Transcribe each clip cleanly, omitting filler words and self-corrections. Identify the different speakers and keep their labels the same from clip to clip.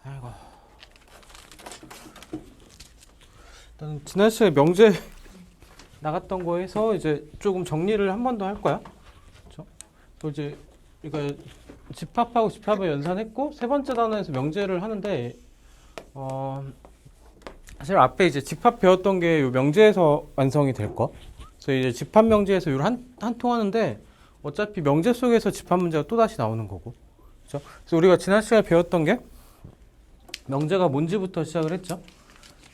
Speaker 1: 아이고. 일단 지난 시간에 명제 나갔던 거에서 이제 조금 정리를 한 번 더 할 거야. 그렇죠? 또 이제 이거 집합하고 집합을 연산했고 세 번째 단원에서 명제를 하는데 사실 앞에 이제 집합 배웠던 게 요 명제에서 완성이 될 거. 그래서 이제 집합 명제에서 요 한 통 하는데 어차피 명제 속에서 집합 문제가 또 다시 나오는 거고. 그렇죠? 그래서 우리가 지난 시간에 배웠던 게 명제가 뭔지부터 시작을 했죠.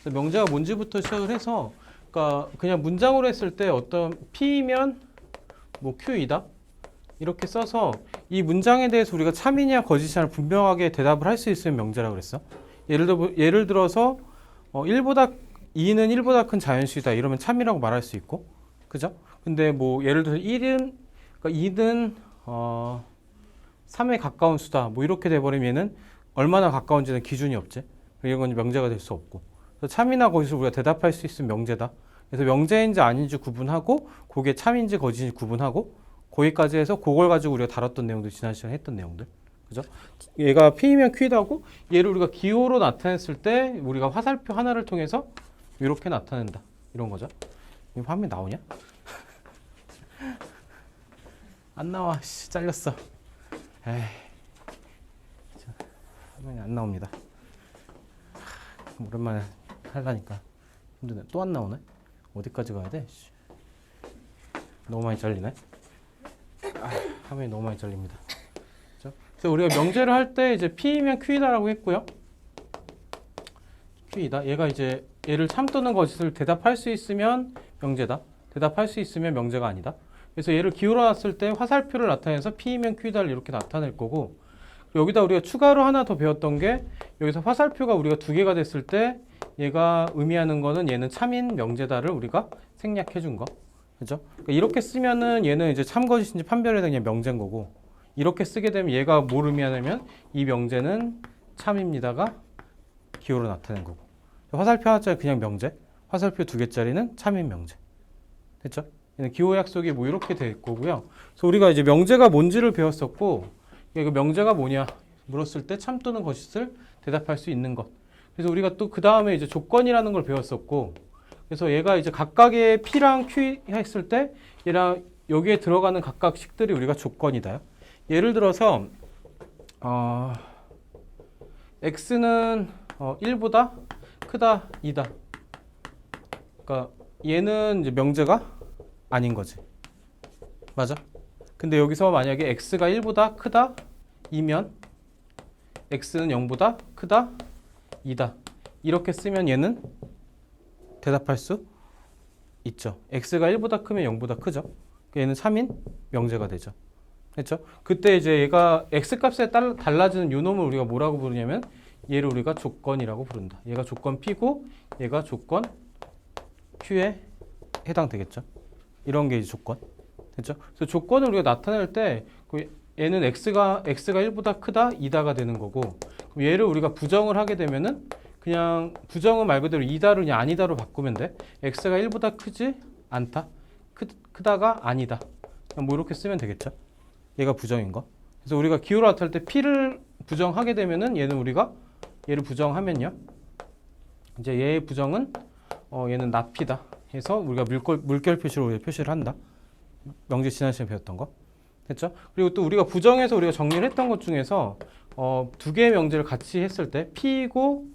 Speaker 1: 그래서 명제가 뭔지부터 시작을 해서, 그러니까 그냥 문장으로 했을 때 어떤 P면 뭐 Q이다 이렇게 써서 이 문장에 대해서 우리가 참이냐 거짓이냐 분명하게 대답을 할 수 있으면 명제라고 그랬어. 예를 들어서 2는 1보다 큰 자연수이다 이러면 참이라고 말할 수 있고, 그죠? 근데 뭐 예를 들어서 2는 3에 가까운 수다 뭐 이렇게 돼버리면 얘는 얼마나 가까운지는 기준이 없지. 이건 명제가 될 수 없고. 그래서 참이나 거짓을 우리가 대답할 수 있으면 명제다. 그래서 명제인지 아닌지 구분하고 그게 참인지 거짓인지 구분하고 거기까지 해서 그걸 가지고 우리가 다뤘던 내용들, 지난 시간에 했던 내용들. 그죠? 얘가 P이면 Q다고 얘를 우리가 기호로 나타냈을 때 우리가 화살표 하나를 통해서 이렇게 나타낸다. 이런 거죠. 이 화면 나오냐? 안 나와. 씨, 잘렸어. 에이. 화면이 안 나옵니다. 오랜만에 하려니까 힘드네. 또 안 나오네? 어디까지 가야 돼? 너무 많이 잘리네. 화면이 너무 많이 잘립니다. 그렇죠? 그래서 우리가 명제를 할 때 이제 P이면 Q이다라고 했고요. Q이다. 얘가 이제 얘를 참 또는 거짓을 대답할 수 있으면 명제다. 대답할 수 있으면 명제가 아니다. 그래서 얘를 기울어 놨을 때 화살표를 나타내서 P이면 Q이다를 이렇게 나타낼 거고, 여기다 우리가 추가로 하나 더 배웠던 게 여기서 화살표가 우리가 두 개가 됐을 때 얘가 의미하는 거는 얘는 참인 명제다를 우리가 생략해 준 거. 그죠? 그러니까 이렇게 쓰면은 얘는 이제 참거짓인지 판별해야 되는 명제인 거고, 이렇게 쓰게 되면 얘가 뭘 의미하냐면 이 명제는 참입니다가 기호로 나타낸 거고, 화살표 하나짜리 그냥 명제, 화살표 두 개짜리는 참인 명제. 됐죠? 얘는 기호 약속이 뭐 이렇게 될 거고요. 그래서 우리가 이제 명제가 뭔지를 배웠었고, 그 명제가 뭐냐 물었을 때 참 또는 거짓을 대답할 수 있는 것. 그래서 우리가 또 그 다음에 이제 조건이라는 걸 배웠었고, 그래서 얘가 이제 각각의 P랑 Q 했을 때 얘랑 여기에 들어가는 각각 식들이 우리가 조건이다. 예를 들어서 X는 1보다 크다 2다. 그러니까 얘는 이제 명제가 아닌 거지. 맞아? 근데 여기서 만약에 X가 1보다 크다 2면 X는 0보다 크다 2다. 이렇게 쓰면 얘는 대답할 수 있죠. X가 1보다 크면 0보다 크죠. 얘는 3인 명제가 되죠. 그렇죠? 그때 이제 얘가 X 값에 달라지는 요 놈을 우리가 뭐라고 부르냐면 얘를 우리가 조건이라고 부른다. 얘가 조건 P고 얘가 조건 Q에 해당되겠죠. 이런 게 이제 조건. 됐죠? 그래서 조건을 우리가 나타낼 때 얘는 X가 1보다 크다 2다가 되는 거고, 그럼 얘를 우리가 부정을 하게 되면은 그냥 부정은 말 그대로 2다를 그냥 아니다로 바꾸면 돼. X가 1보다 크지 않다. 크다가 아니다. 그냥 뭐 이렇게 쓰면 되겠죠. 얘가 부정인 거. 그래서 우리가 기호로 나타낼 때 P를 부정하게 되면은 얘는 우리가 얘를 부정하면요. 이제 얘의 부정은 얘는 나피다 해서 우리가 물결 표시로 표시를 한다. 명제 지난 시간에 배웠던 거. 됐죠? 그리고 또 우리가 부정해서 우리가 정리를 했던 것 중에서 두 개의 명제를 같이 했을 때 P이고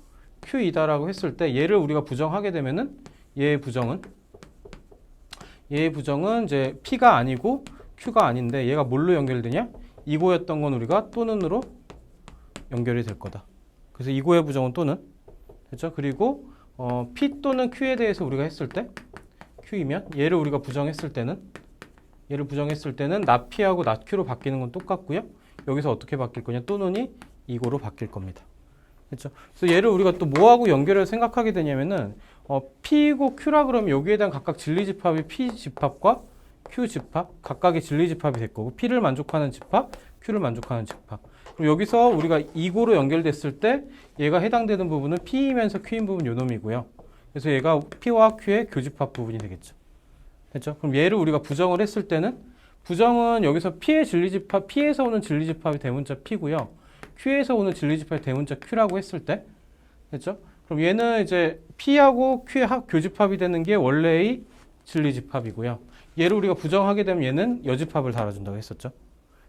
Speaker 1: Q이다라고 했을 때 얘를 우리가 부정하게 되면은 얘의 부정은 이제 P가 아니고 Q가 아닌데 얘가 뭘로 연결되냐? 이고였던 건 우리가 또는으로 연결이 될 거다. 그래서 이고의 부정은 또는. 됐죠? 그리고 P 또는 Q에 대해서 우리가 했을 때 Q이면 얘를 우리가 부정했을 때는 나P하고 나Q로 바뀌는 건 똑같고요. 여기서 어떻게 바뀔 거냐? 또는이 이고로 바뀔 겁니다. 그렇죠? 그래서 얘를 우리가 또 뭐하고 연결해서 생각하게 되냐면은 P이고 Q라 그러면 여기에 대한 각각 진리집합이 P 집합과 Q 집합, 각각의 진리집합이 될 거고, P를 만족하는 집합, Q를 만족하는 집합. 그리고 여기서 우리가 이고로 연결됐을 때 얘가 해당되는 부분은 P이면서 Q인 부분 요 놈이고요. 그래서 얘가 P와 Q의 교집합 부분이 되겠죠. 됐죠? 그럼 얘를 우리가 부정을 했을 때는 부정은 여기서 P의 진리집합, P에서 오는 진리집합이 대문자 P고요. Q에서 오는 진리집합이 대문자 Q라고 했을 때, 됐죠? 그럼 얘는 이제 P하고 Q의 교집합이 되는 게 원래의 진리집합이고요. 얘를 우리가 부정하게 되면 얘는 여집합을 달아준다고 했었죠.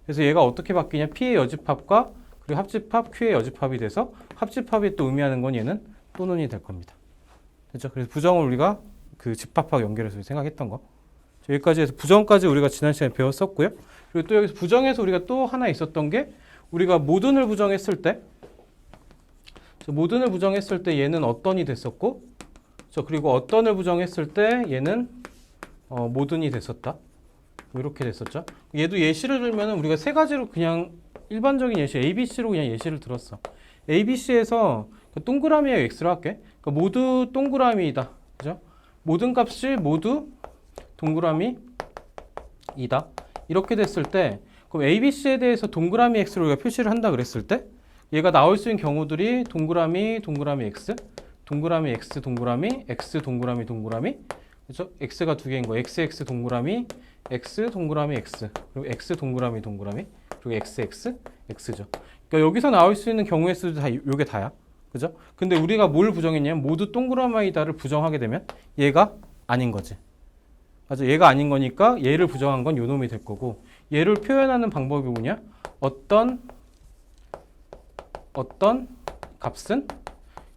Speaker 1: 그래서 얘가 어떻게 바뀌냐? P의 여집합과 그리고 합집합 Q의 여집합이 돼서 합집합이 또 의미하는 건 얘는 또는이 될 겁니다. 됐죠? 그래서 부정을 우리가 그 집합하고 연결해서 생각했던 거. 여기까지 해서 부정까지 우리가 지난 시간에 배웠었고요. 그리고 또 여기서 부정에서 우리가 또 하나 있었던 게 우리가 모든을 부정했을 때 모든을 부정했을 때 얘는 어떤이 됐었고 그리고 어떤을 부정했을 때 얘는 모든이 됐었다. 이렇게 됐었죠. 얘도 예시를 들면 우리가 세 가지로 그냥 일반적인 예시 ABC로 그냥 예시를 들었어. ABC에서 동그라미에 X로 할게. 그러니까 모두 동그라미이다. 그죠? 모든 값이 모두 동그라미이다. 이렇게 됐을 때 그럼 ABC에 대해서 동그라미 X로 우리가 표시를 한다 그랬을 때 얘가 나올 수 있는 경우들이 동그라미 X, 동그라미 X, 동그라미 X, 동그라미 그렇죠? X가 두 개인 거. XX 동그라미 X, 동그라미 X, 그리고 X 동그라미 그리고 XX, X죠. 그러니까 여기서 나올 수 있는 경우의 수도 다 요게 다야. 그죠? 근데 우리가 뭘 부정했냐면 모두 동그라미이다를 부정하게 되면 얘가 아닌 거지. 맞아. 얘가 아닌 거니까 얘를 부정한 건 요 놈이 될 거고 얘를 표현하는 방법이 뭐냐? 어떤 값은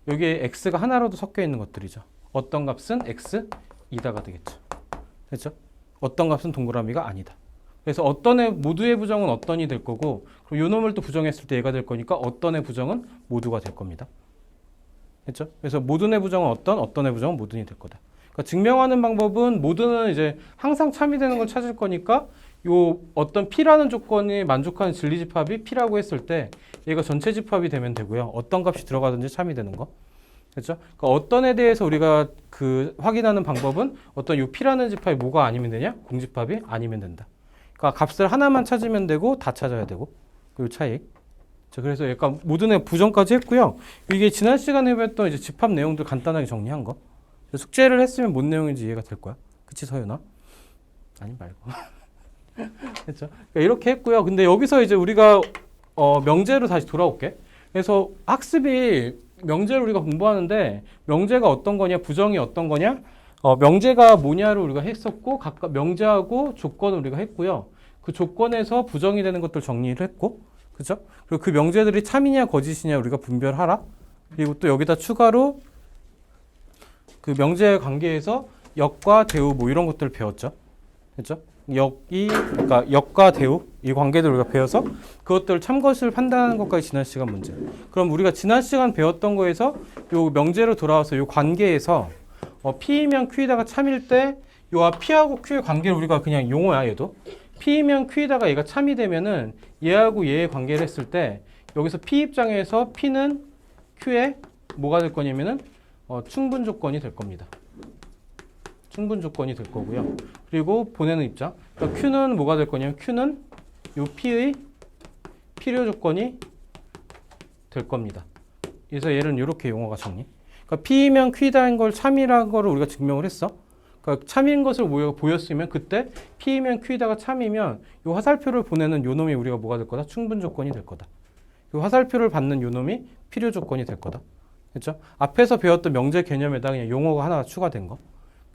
Speaker 1: 여기에 x가 하나로도 섞여 있는 것들이죠. 어떤 값은 x이다가 되겠죠. 됐죠? 어떤 값은 동그라미가 아니다. 그래서 어떤의 모두의 부정은 어떤이 될 거고 그리고 요 놈을 또 부정했을 때 얘가 될 거니까 어떤의 부정은 모두가 될 겁니다. 됐죠? 그래서 모든의 부정은 어떤의 부정은 모든이 될 거다. 그러니까 증명하는 방법은 모든은 이제 항상 참이되는 걸 찾을 거니까 요 어떤 P라는 조건이 만족하는 진리집합이 P라고 했을 때 얘가 전체 집합이 되면 되고요. 어떤 값이 들어가든지 참이 되는 거. 그렇죠? 그러니까 어떤에 대해서 우리가 그 확인하는 방법은 어떤 요 P라는 집합이 뭐가 아니면 되냐? 공집합이 아니면 된다. 그러니까 값을 하나만 찾으면 되고 다 찾아야 되고 그 차이. 자, 그래서 약간 모든의 부정까지 했고요. 이게 지난 시간에 배웠던 이제 집합 내용들 간단하게 정리한 거. 숙제를 했으면 뭔 내용인지 이해가 될 거야. 그치 서윤아? 아니 말고. 그렇죠? 그러니까 이렇게 했고요. 근데 여기서 이제 우리가 명제로 다시 돌아올게. 그래서 학습이 명제를 우리가 공부하는데 명제가 어떤 거냐, 부정이 어떤 거냐, 명제가 뭐냐를 우리가 했었고 각각 명제하고 조건을 우리가 했고요. 그 조건에서 부정이 되는 것들 정리를 했고, 그렇죠? 그리고 그 명제들이 참이냐 거짓이냐 우리가 분별하라. 그리고 또 여기다 추가로 그 명제의 관계에서 역과 대우 뭐 이런 것들을 배웠죠. 그렇죠? 그러니까 역과 대우 이 관계들을 우리가 배워서 그것들을 참것을 판단하는 것까지 지난 시간 문제. 그럼 우리가 지난 시간 배웠던 거에서 요 명제로 돌아와서 요 관계에서 P이면 Q이다가 참일 때 요와 P하고 Q의 관계를 우리가 그냥 용어야 얘도. P이면 Q이다가 얘가 참이 되면은 얘하고 얘의 관계를 했을 때 여기서 P 입장에서 P는 Q의 뭐가 될 거냐면은 충분 조건이 될 겁니다. 충분 조건이 될 거고요. 그리고 보내는 입장. 그러니까 Q는 뭐가 될 거냐면 Q는 요 P의 필요 조건이 될 겁니다. 그래서 얘는 이렇게 용어가 정리. 그러니까 P이면 Q다인 걸 참이라는 거를 우리가 증명을 했어. 그러니까 참인 것을 보였으면 그때 P이면 Q다가 참이면 요 화살표를 보내는 요 놈이 우리가 뭐가 될 거다? 충분 조건이 될 거다. 요 화살표를 받는 요 놈이 필요 조건이 될 거다. 그렇죠? 앞에서 배웠던 명제 개념에다 그냥 용어가 하나 추가된 거.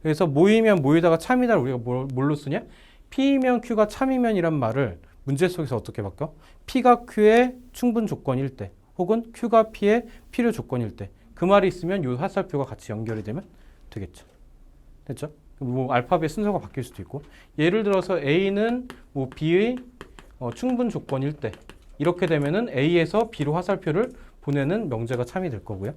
Speaker 1: 그래서 모이면 모이다가 참이다를 우리가 뭘로 쓰냐? P이면 Q가 참이면이란 말을 문제 속에서 어떻게 바꿔? P가 Q의 충분 조건일 때 혹은 Q가 P의 필요 조건일 때 그 말이 있으면 이 화살표가 같이 연결이 되면 되겠죠. 됐죠? 뭐 알파벳 순서가 바뀔 수도 있고 예를 들어서 A는 뭐 B의 충분 조건일 때 이렇게 되면은 A에서 B로 화살표를 보내는 명제가 참이 될 거고요.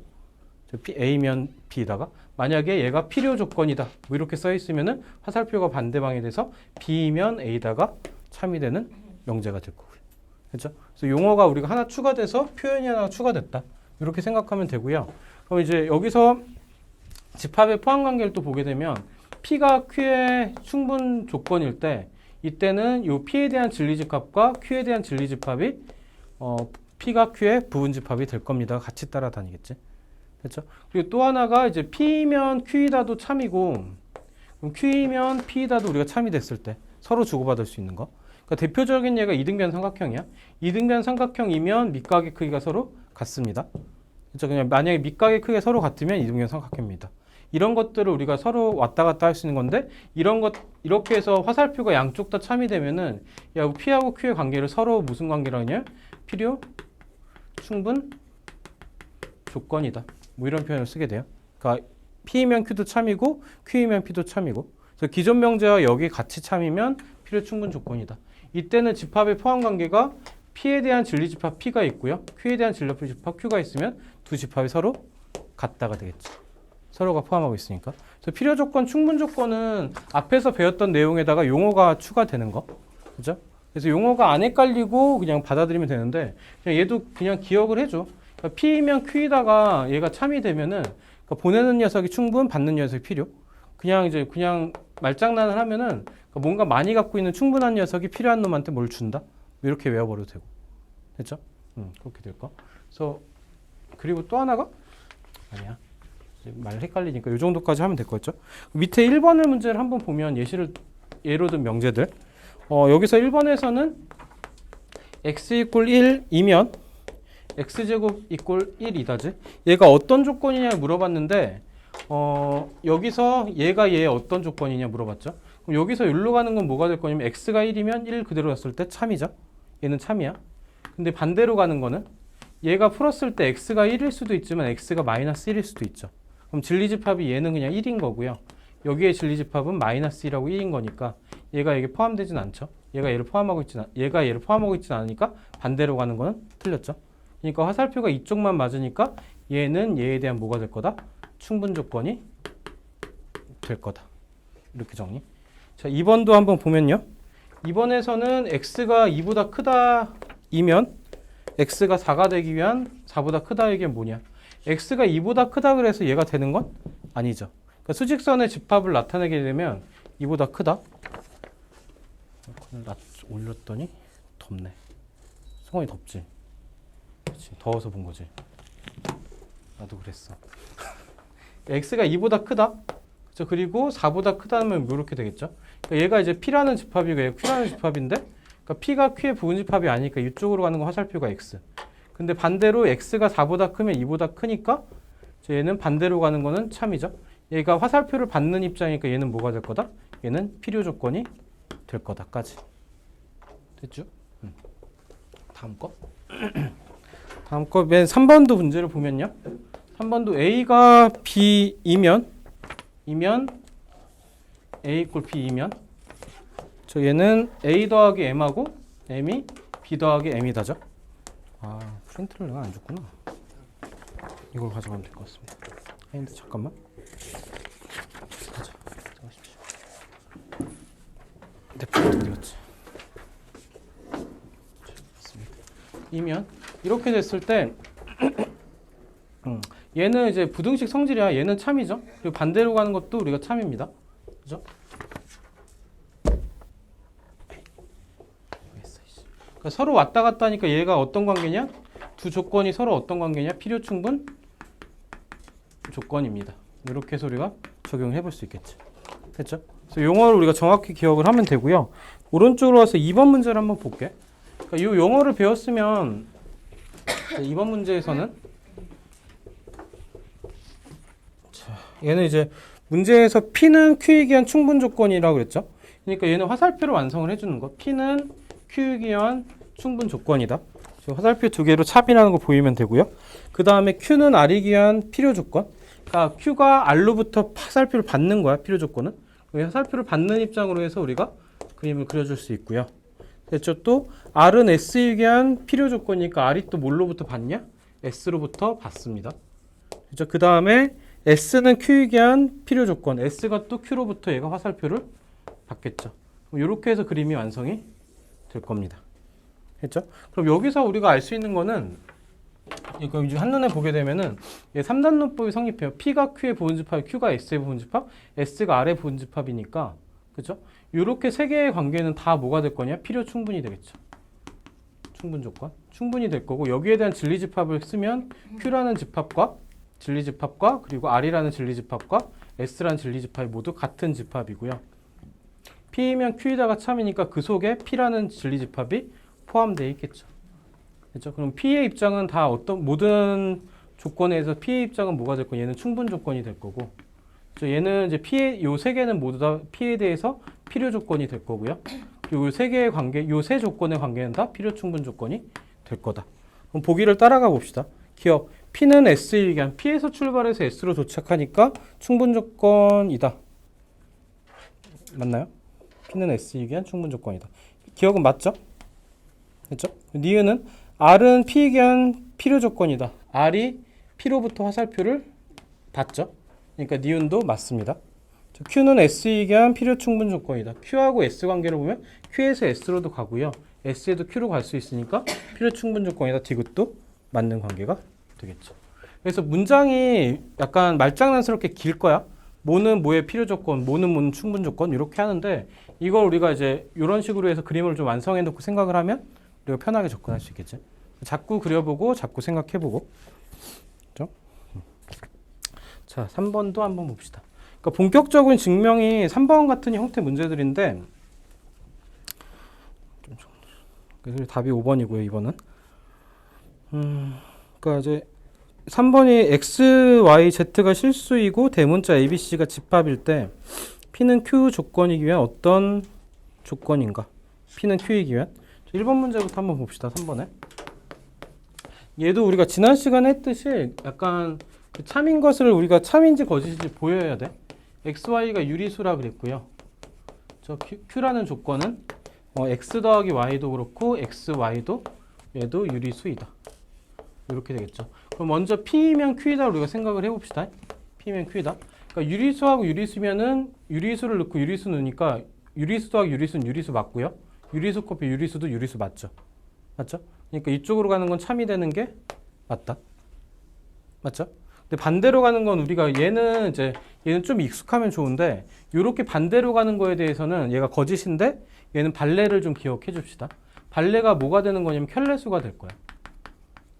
Speaker 1: A면 B다가 만약에 얘가 필요 조건이다 뭐 이렇게 써 있으면은 화살표가 반대방에 돼서 B면 A다가 참이 되는 명제가 될 거고요. 그렇죠? 그래서 용어가 우리가 하나 추가돼서 표현이 하나 추가됐다 이렇게 생각하면 되고요. 그럼 이제 여기서 집합의 포함 관계를 또 보게 되면 P가 Q의 충분 조건일 때 이때는 요 P에 대한 진리집합과 Q에 대한 진리집합이 P가 Q의 부분집합이 될 겁니다. 같이 따라다니겠지. 그렇죠? 그리고 또 하나가 이제 P면 Q이다도 참이고 그럼 Q이면 P이다도 우리가 참이 됐을 때 서로 주고받을 수 있는 거. 그러니까 대표적인 예가 이등변 삼각형이야. 이등변 삼각형이면 밑각의 크기가 서로 같습니다. 그렇죠? 그냥 만약에 밑각의 크기가 서로 같으면 이등변 삼각형입니다. 이런 것들을 우리가 서로 왔다 갔다 할 수 있는 건데 이런 것 이렇게 해서 화살표가 양쪽 다 참이 되면은 야 P하고 Q의 관계를 서로 무슨 관계로 하냐? 필요, 충분, 조건이다. 뭐 이런 표현을 쓰게 돼요. 그러니까 P이면 Q도 참이고 Q이면 P도 참이고. 그래서 기존 명제와 여기 같이 참이면 필요, 충분, 조건이다. 이때는 집합의 포함 관계가 P에 대한 진리집합 P가 있고요. Q에 대한 진리집합 Q가 있으면 두 집합이 서로 같다가 되겠죠. 서로가 포함하고 있으니까. 그래서 필요 조건, 충분 조건은 앞에서 배웠던 내용에다가 용어가 추가되는 거. 그죠? 그래서 용어가 안 헷갈리고 그냥 받아들이면 되는데 그냥 얘도 그냥 기억을 해줘. 그러니까 P이면 Q이다가 얘가 참이 되면은 그러니까 보내는 녀석이 충분, 받는 녀석이 필요. 그냥 말장난을 하면은 그러니까 뭔가 많이 갖고 있는 충분한 녀석이 필요한 놈한테 뭘 준다. 이렇게 외워버려도 되고. 됐죠? 그렇게 될 거. 그래서 그리고 또 하나가 아니야. 말 헷갈리니까 이 정도까지 하면 될 거죠. 밑에 1번의 문제를 한번 보면 예로 든 명제들. 여기서 1번에서는 x 이퀄 1이면 x제곱 이퀄 1이다지. 얘가 어떤 조건이냐 물어봤는데 여기서 얘가 얘 어떤 조건이냐 물어봤죠. 그럼 여기서 여기로 가는 건 뭐가 될 거냐면 x가 1이면 1 그대로 갔을 때 참이죠. 얘는 참이야. 근데 반대로 가는 거는 얘가 풀었을 때 x가 1일 수도 있지만 x가 마이너스 1일 수도 있죠. 그럼 진리집합이 얘는 그냥 1인 거고요. 여기에 진리집합은 마이너스 1하고 1인 거니까 얘가 여기 포함되진 않죠. 얘가 얘를 포함하고 있진 않으니까 반대로 가는 거는 틀렸죠. 그러니까 화살표가 이쪽만 맞으니까 얘는 얘에 대한 뭐가 될 거다? 충분 조건이 될 거다. 이렇게 정리. 자, 2번도 한번 보면요. 2번에서는 x가 2보다 크다이면 x가 4가 되기 위한 4보다 크다의 게 뭐냐? x가 2보다 크다 그래서 얘가 되는 건 아니죠. 그러니까 수직선의 집합을 나타내게 되면 2보다 크다. 올렸더니 덥네. 성원이 덥지? 그렇지. 더워서 본 거지. 나도 그랬어. x가 2보다 크다. 그렇죠? 그리고 4보다 크다면 이렇게 되겠죠. 그러니까 얘가 이제 P라는 집합이고 얘가 Q라는 집합인데 그러니까 P가 Q의 부분집합이 아니니까 이쪽으로 가는 건 화살표가 x. 근데 반대로 x가 4보다 크면 2보다 크니까 얘는 반대로 가는 거는 참이죠. 얘가 화살표를 받는 입장이니까 얘는 뭐가 될 거다? 얘는 필요 조건이 될 거다까지. 됐죠? 다음 거. 다음 거 맨 3번도 문제를 보면요. 3번도 a가 b이면 a 이퀄 b이면 얘는 a 더하기 m하고 m이 b 더하기 m이다죠. 아, 프린트를 내가 안 줬구나. 이걸 가져가면 될 것 같습니다. 아닌데 잠깐만. 가자. 내 프린트 어디 갔지? 이면 이렇게 됐을 때 얘는 이제 부등식 성질이야. 얘는 참이죠. 그리고 반대로 가는 것도 우리가 참입니다. 그죠? 그러니까 서로 왔다 갔다 하니까 얘가 어떤 관계냐? 두 조건이 서로 어떤 관계냐? 필요 충분 조건입니다. 이렇게 해서 우리가 적용해 볼 수 있겠죠. 됐죠? 그래서 용어를 우리가 정확히 기억을 하면 되고요. 오른쪽으로 와서 2번 문제를 한번 볼게. 그러니까 이 용어를 배웠으면 2번 문제에서는 자, 얘는 이제 문제에서 P는 Q에 기한 충분 조건이라고 그랬죠. 그러니까 얘는 화살표로 완성을 해주는 거. P는 Q에 기한 충분 조건이다. 화살표 두 개로 찹이라는 거 보이면 되고요. 그 다음에 Q는 R이 기한 필요 조건. 그러니까 Q가 R로부터 화살표를 받는 거야. 필요 조건은. 화살표를 받는 입장으로 해서 우리가 그림을 그려줄 수 있고요. 됐죠? 또 R은 S에 기한 필요 조건이니까 R이 또 뭘로부터 받냐? S로부터 받습니다. 그렇죠? 그 다음에 S는 Q에 기한 필요 조건. S가 또 Q로부터 얘가 화살표를 받겠죠. 이렇게 해서 그림이 완성이 될 겁니다. 했죠? 그럼 여기서 우리가 알 수 있는 거는 이거 한눈에 보게 되면은 3단론법이 성립해요. P가 Q의 부분집합, Q가 S의 부분집합, S가 R의 부분집합이니까 그렇죠? 이렇게 세 개의 관계는 다 뭐가 될 거냐? 필요 충분이 되겠죠. 충분 조건. 충분이 될 거고 여기에 대한 진리집합을 쓰면 Q라는 집합과 진리집합과 그리고 R이라는 진리집합과 S라는 진리집합이 모두 같은 집합이고요. P면 Q이다가 참이니까 그 속에 P라는 진리집합이 포함되어 있겠죠. 그렇죠? 그럼 P의 입장은 다 어떤 모든 조건에서 P의 입장은 뭐가 될 거고 얘는 충분 조건이 될 거고 그렇죠? 얘는 이제 P의 요 세 개는 모두 다 P에 대해서 필요 조건이 될 거고요. 요 세 개의 관계, 요 세 조건의 관계는 다 필요 충분 조건이 될 거다. 그럼 보기를 따라가 봅시다. 기억 P는 S이기한 P에서 출발해서 S로 도착하니까 충분 조건이다. 맞나요? P는 S이기한 충분 조건이다. 기억은 맞죠? 그렇죠? 니은은 R은 P이기한 필요 조건이다. R이 P로부터 화살표를 받죠. 그러니까 니은도 맞습니다. Q는 S이기한 필요 충분 조건이다. Q하고 S 관계를 보면 Q에서 S로도 가고요. S에도 Q로 갈 수 있으니까 필요 충분 조건이다. 디귿도 맞는 관계가 되겠죠. 그래서 문장이 약간 말장난스럽게 길 거야. 뭐는 뭐의 필요 조건, 뭐는 충분 조건 이렇게 하는데 이걸 우리가 이제 이런 식으로 해서 그림을 좀 완성해 놓고 생각을 하면 우리가 편하게 접근할 수 있겠지. 자꾸 그려보고 자꾸 생각해보고. 그렇죠? 자, 3번도 한번 봅시다. 그러니까 본격적인 증명이 3번 같은 형태 문제들인데 그래서 답이 5번이고요. 2번은 그러니까 이제 3번이 X, Y, Z가 실수이고 대문자 A, B, C가 집합일 때 P는 Q 조건이기 위한 어떤 조건인가? P는 Q이기 위한 1번 문제부터 한번 봅시다. 3번에 얘도 우리가 지난 시간에 했듯이 약간 그 참인 것을 우리가 참인지 거짓인지 보여야 돼. X, Y가 유리수라 그랬고요. 저 Q라는 조건은 X 더하기 Y도 그렇고 X, Y도 얘도 유리수이다. 이렇게 되겠죠. 그럼 먼저 P면 Q이다 우리가 생각을 해봅시다. P면 Q이다. 그러니까 유리수하고 유리수면은 유리수를 넣고 유리수 넣으니까 유리수 더하기 유리수는 유리수 맞고요. 유리수 곱해 유리수도 유리수 맞죠. 맞죠? 그러니까 이쪽으로 가는 건 참이 되는 게 맞다. 맞죠? 근데 반대로 가는 건 우리가 얘는 좀 익숙하면 좋은데 이렇게 반대로 가는 거에 대해서는 얘가 거짓인데 얘는 발레를 좀 기억해 줍시다. 발레가 뭐가 되는 거냐면 켤레수가 될 거야.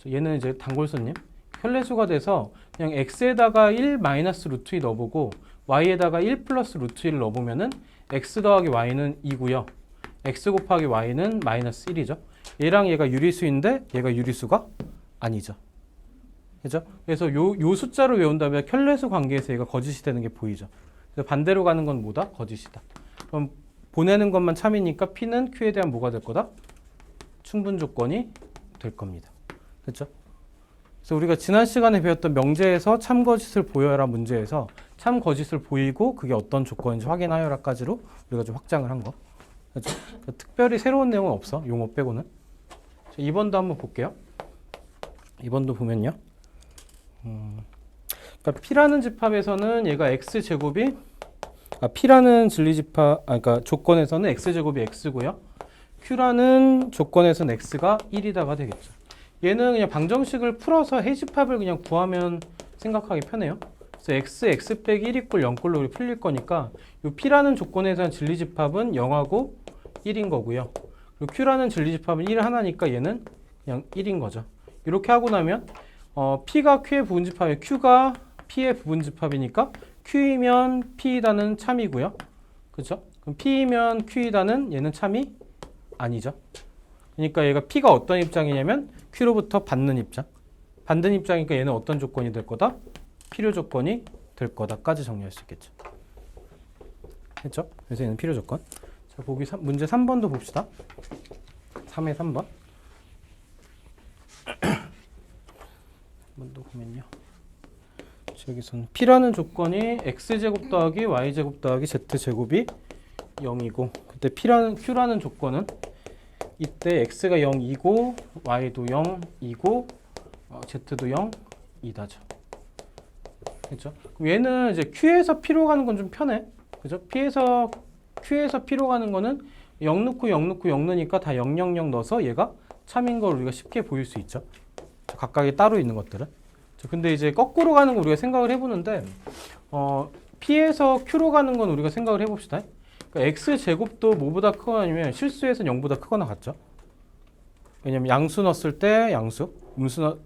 Speaker 1: 얘는 이제 단골손님 켤레수가 돼서 그냥 x에다가 1 마이너스 루트 2 넣어보고 y에다가 1 플러스 루트 1을 넣어보면은 x 더하기 y는 2고요. x 곱하기 y는 마이너스 1이죠. 얘랑 얘가 유리수인데 얘가 유리수가 아니죠. 그죠? 그래서 요 숫자로 외운다면 켤레수 관계에서 얘가 거짓이 되는 게 보이죠. 그래서 반대로 가는 건 뭐다? 거짓이다. 그럼 보내는 것만 참이니까 P는 Q에 대한 뭐가 될 거다? 충분 조건이 될 겁니다. 그렇죠? 그래서 우리가 지난 시간에 배웠던 명제에서 참거짓을 보여라 문제에서 참거짓을 보이고 그게 어떤 조건인지 확인하여라까지로 우리가 좀 확장을 한 거. 그렇죠? 그러니까 특별히 새로운 내용은 없어. 용어 빼고는. 2번도 한번 볼게요. 2번도 보면요. 그러니까 P라는 집합에서는 얘가 X제곱이 P라는 진리집합, 그러니까 조건에서는 X제곱이 X고요. Q라는 조건에서는 X가 1이다가 되겠죠. 얘는 그냥 방정식을 풀어서 해집합을 그냥 구하면 생각하기 편해요. 그래서 X 빼기 1 이꼴 0꼴로 풀릴 거니까 이 P라는 조건에서는 진리집합은 0하고 1인 거고요. 그리고 Q라는 진리집합은 1 하나니까 얘는 그냥 1인 거죠. 이렇게 하고 나면 P가 Q의 부분집합이에요. Q가 P의 부분집합이니까 Q이면 P이다는 참이고요. 그렇죠? 그럼 P이면 Q이다는 얘는 참이 아니죠. 그러니까 얘가 P가 어떤 입장이냐면 Q로부터 받는 입장. 받는 입장이니까 얘는 어떤 조건이 될 거다? 필요 조건이 될 거다까지 정리할 수 있겠죠. 했죠? 그래서 얘는 필요 조건. 자, 보기 문제 3번도 봅시다. 3의 3번. 3번도 보면요. 여기서는 P라는 조건이 X제곱 더하기 Y제곱 더하기 Z제곱이 0이고 그때 Q라는 조건은 이때 X가 0이고 Y도 0이고 Z도 0이다죠. 그렇죠? 그럼 얘는 이제 Q에서 P로 가는 건 좀 편해. 그죠? Q에서 P로 가는 거는 0 넣고 0 넣고 0 넣으니까 다 0, 0, 0 넣어서 얘가 참인 걸 우리가 쉽게 보일 수 있죠. 각각이 따로 있는 것들은. 근데 이제 거꾸로 가는 거 우리가 생각을 해보는데 P에서 Q로 가는 건 우리가 생각을 해봅시다. 그러니까 X제곱도 뭐보다 크거나 아니면 실수에서는 0보다 크거나 같죠. 왜냐면 양수 넣었을 때 양수,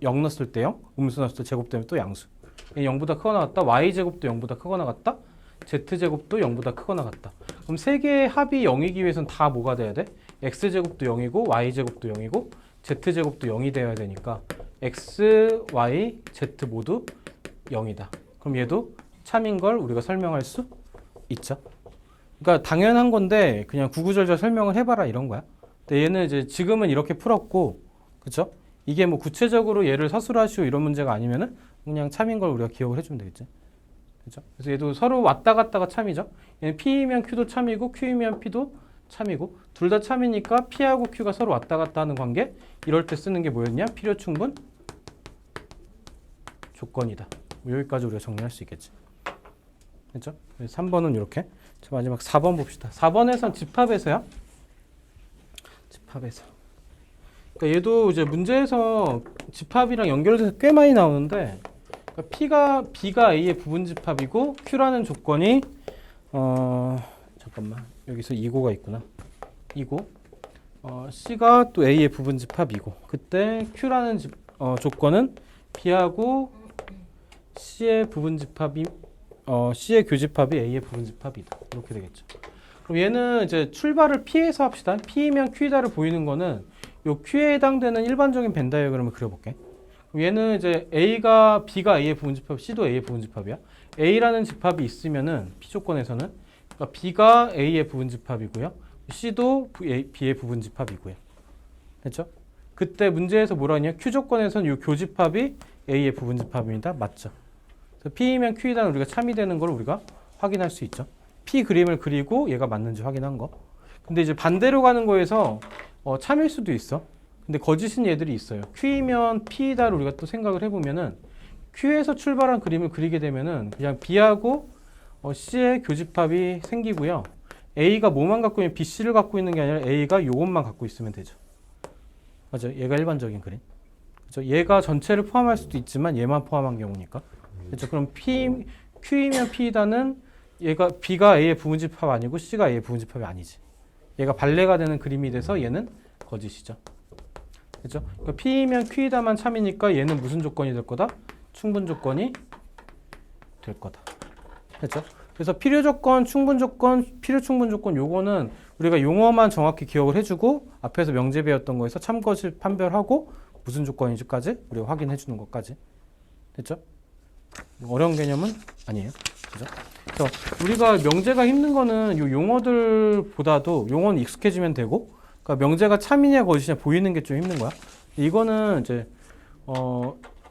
Speaker 1: 0 넣었을 때 0, 음수 넣었을 때 제곱되면 또 양수. 0보다 크거나 같다. Y제곱도 0보다 크거나 같다. z제곱도 0보다 크거나 같다. 그럼 세 개의 합이 0이기 위해서는 다 뭐가 돼야 돼? x제곱도 0이고 y제곱도 0이고 z제곱도 0이 되어야 되니까 x, y, z 모두 0이다. 그럼 얘도 참인 걸 우리가 설명할 수 있죠. 그러니까 당연한 건데 그냥 구구절절 설명을 해봐라 이런 거야. 근데 얘는 이제 지금은 이렇게 풀었고, 그렇죠? 이게 뭐 구체적으로 얘를 서술하시오 이런 문제가 아니면은 그냥 참인 걸 우리가 기억을 해주면 되겠지. 그렇죠? 그래서 얘도 서로 왔다 갔다가 참이죠. 얘는 P이면 Q도 참이고 Q이면 P도 참이고 둘 다 참이니까 P하고 Q가 서로 왔다 갔다 하는 관계. 이럴 때 쓰는 게 뭐였냐? 필요 충분 조건이다. 여기까지 우리가 정리할 수 있겠지. 그렇죠? 3번은 이렇게. 자, 마지막 4번 봅시다. 4번에선 집합에서야. 집합에서. 그러니까 얘도 이제 문제에서 집합이랑 연결돼서 꽤 많이 나오는데, 그러니까 B가 A의 부분 집합이고 Q라는 조건이 잠깐만 여기서 2고가 있구나. 2고 C가 또 A의 부분 집합이고 그때 Q라는 조건은 B하고 C의 부분 집합이 C의 교집합이 A의 부분 집합이다. 이렇게 되겠죠. 그럼 얘는 이제 출발을 P에서 합시다. P이면 Q이다를 보이는 거는 요 Q에 해당되는 일반적인 벤 다이어그램을 그려볼게. 그럼 얘는 이제 B가 A의 부분 집합, C도 A의 부분 집합이야. A라는 집합이 있으면은 P 조건에서는 그러니까 B가 A의 부분 집합이고요. C도 B의 부분 집합이고요. 됐죠? 그때 문제에서 뭐라 하냐? Q 조건에서는 요 교집합이 A의 부분 집합입니다. 맞죠? P이면 Q이다는 우리가 참이 되는 걸 우리가 확인할 수 있죠. P 그림을 그리고 얘가 맞는지 확인한 거. 근데 이제 반대로 가는 거에서 참일 수도 있어. 근데 거짓인 얘들이 있어요. Q이면 P이다를 우리가 또 생각을 해보면은 Q에서 출발한 그림을 그리게 되면은 그냥 B하고 C의 교집합이 생기고요. A가 뭐만 갖고 있는 BC를 갖고 있는 게 아니라 A가 요것만 갖고 있으면 되죠. 맞죠? 얘가 일반적인 그림. 그렇죠? 얘가 전체를 포함할 수도 있지만 얘만 포함한 경우니까. 그렇죠? 그럼 Q이면 P이다는 얘가 B가 A의 부분 집합 아니고 C가 A의 부분 집합이 아니지. 얘가 발레가 되는 그림이 돼서 얘는 거짓이죠. 그렇죠? 그러니까 P이면 Q이다만 참이니까 얘는 무슨 조건이 될 거다? 충분 조건이 될 거다. 그렇죠? 그래서 필요 조건, 충분 조건, 필요 충분 조건 요거는 우리가 용어만 정확히 기억을 해주고 앞에서 명제 배웠던 거에서 참거짓 판별하고 무슨 조건인지까지 우리가 확인해 주는 것까지. 됐죠? 어려운 개념은 아니에요. 그죠? 그래서 우리가 명제가 힘든 거는 요 용어들보다도 용어는 익숙해지면 되고, 그러니까 명제가 참이냐 거짓이냐 보이는 게 좀 힘든 거야. 이거는 이제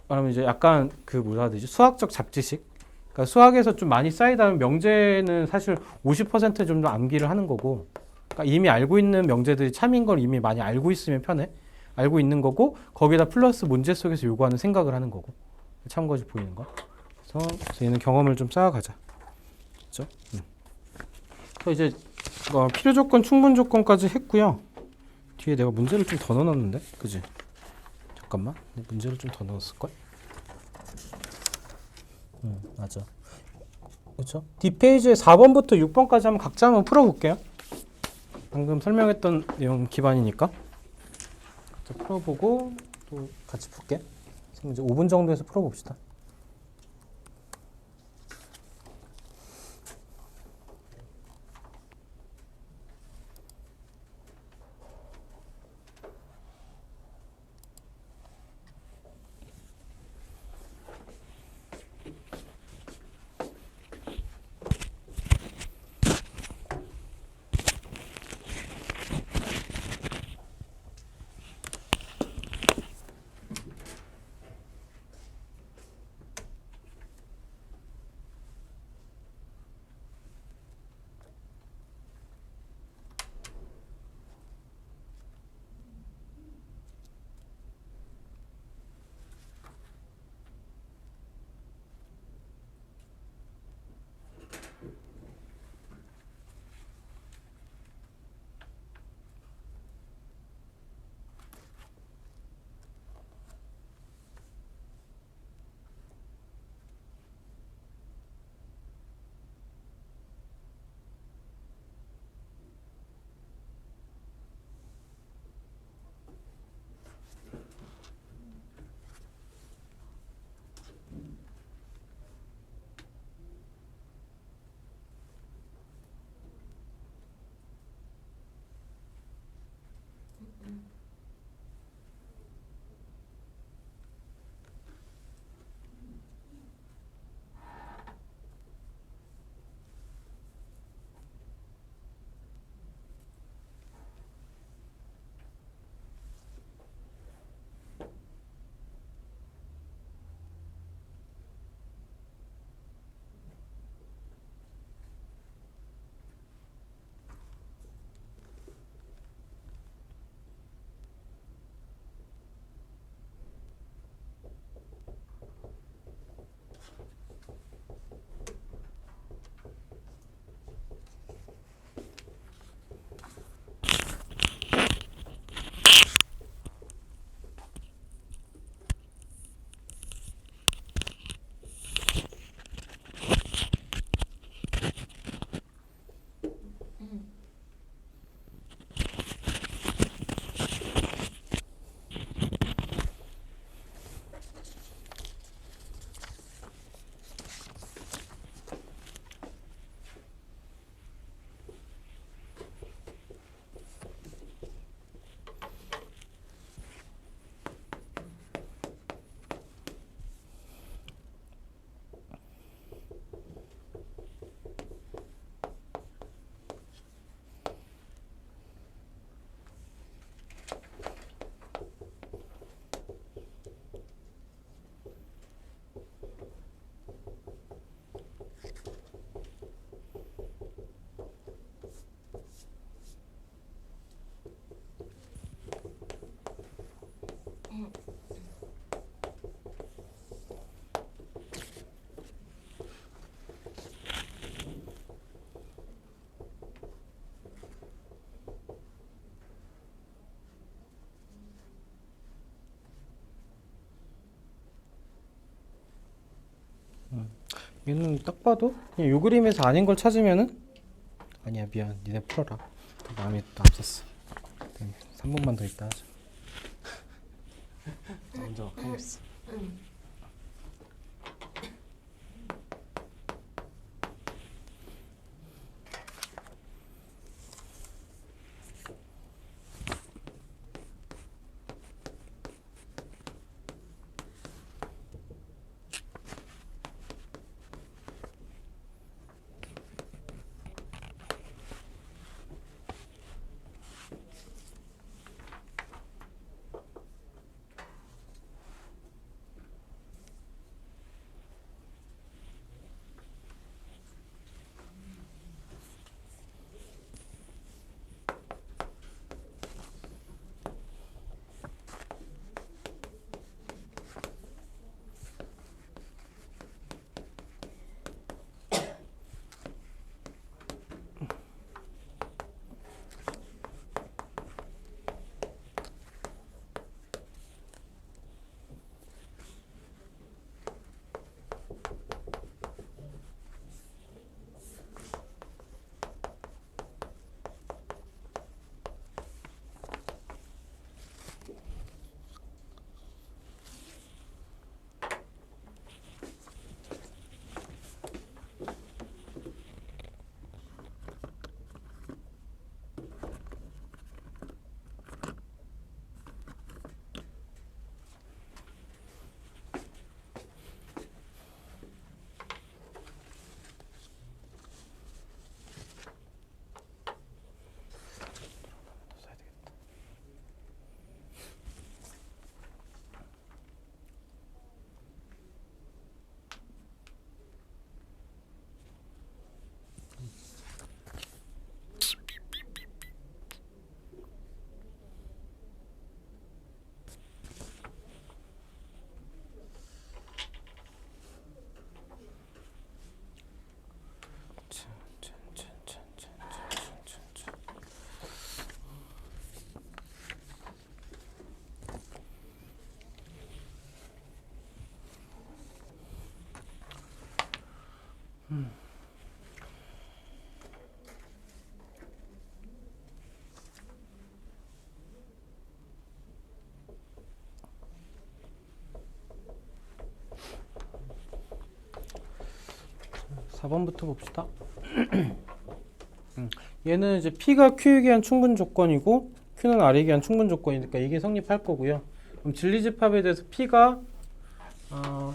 Speaker 1: 말하면 이제 약간 그 뭐라 해야 되지? 수학적 잡지식. 그러니까 수학에서 좀 많이 쌓이다 보면 명제는 사실 50% 정도 암기를 하는 거고, 그러니까 이미 알고 있는 명제들이 참인 걸 이미 많이 알고 있으면 편해. 알고 있는 거고 거기다 플러스 문제 속에서 요구하는 생각을 하는 거고. 참거짓 보이는 거. 그래서 얘는 경험을 좀 쌓아가자. 그렇죠? 그래서 이제 필요 조건, 충분 조건까지 했고요. 뒤에 내가 문제를 좀 더 넣어놨는데, 그지? 잠깐만, 문제를 좀 더 넣었을 걸? 맞아. 그렇죠? 뒷페이지에 4번부터 6번까지 한번 각자 한번 풀어볼게요. 방금 설명했던 내용 기반이니까. 풀어보고 또 같이 풀게. 지금 이제 5분 정도에서 풀어봅시다. 얘는 딱 봐도 그냥 요 그림에서 아닌 걸 찾으면은 아니야 미안 니네 풀어라. 마음이 또 앞섰어. 3분만 더 있다 하자. 먼저 하겠어. 음. 4번부터 봅시다. 얘는 이제 P가 Q에 대한 충분 조건이고 Q는 R에 대한 충분 조건이니까 이게 성립할 거고요. 그럼 진리집합에 대해서 P가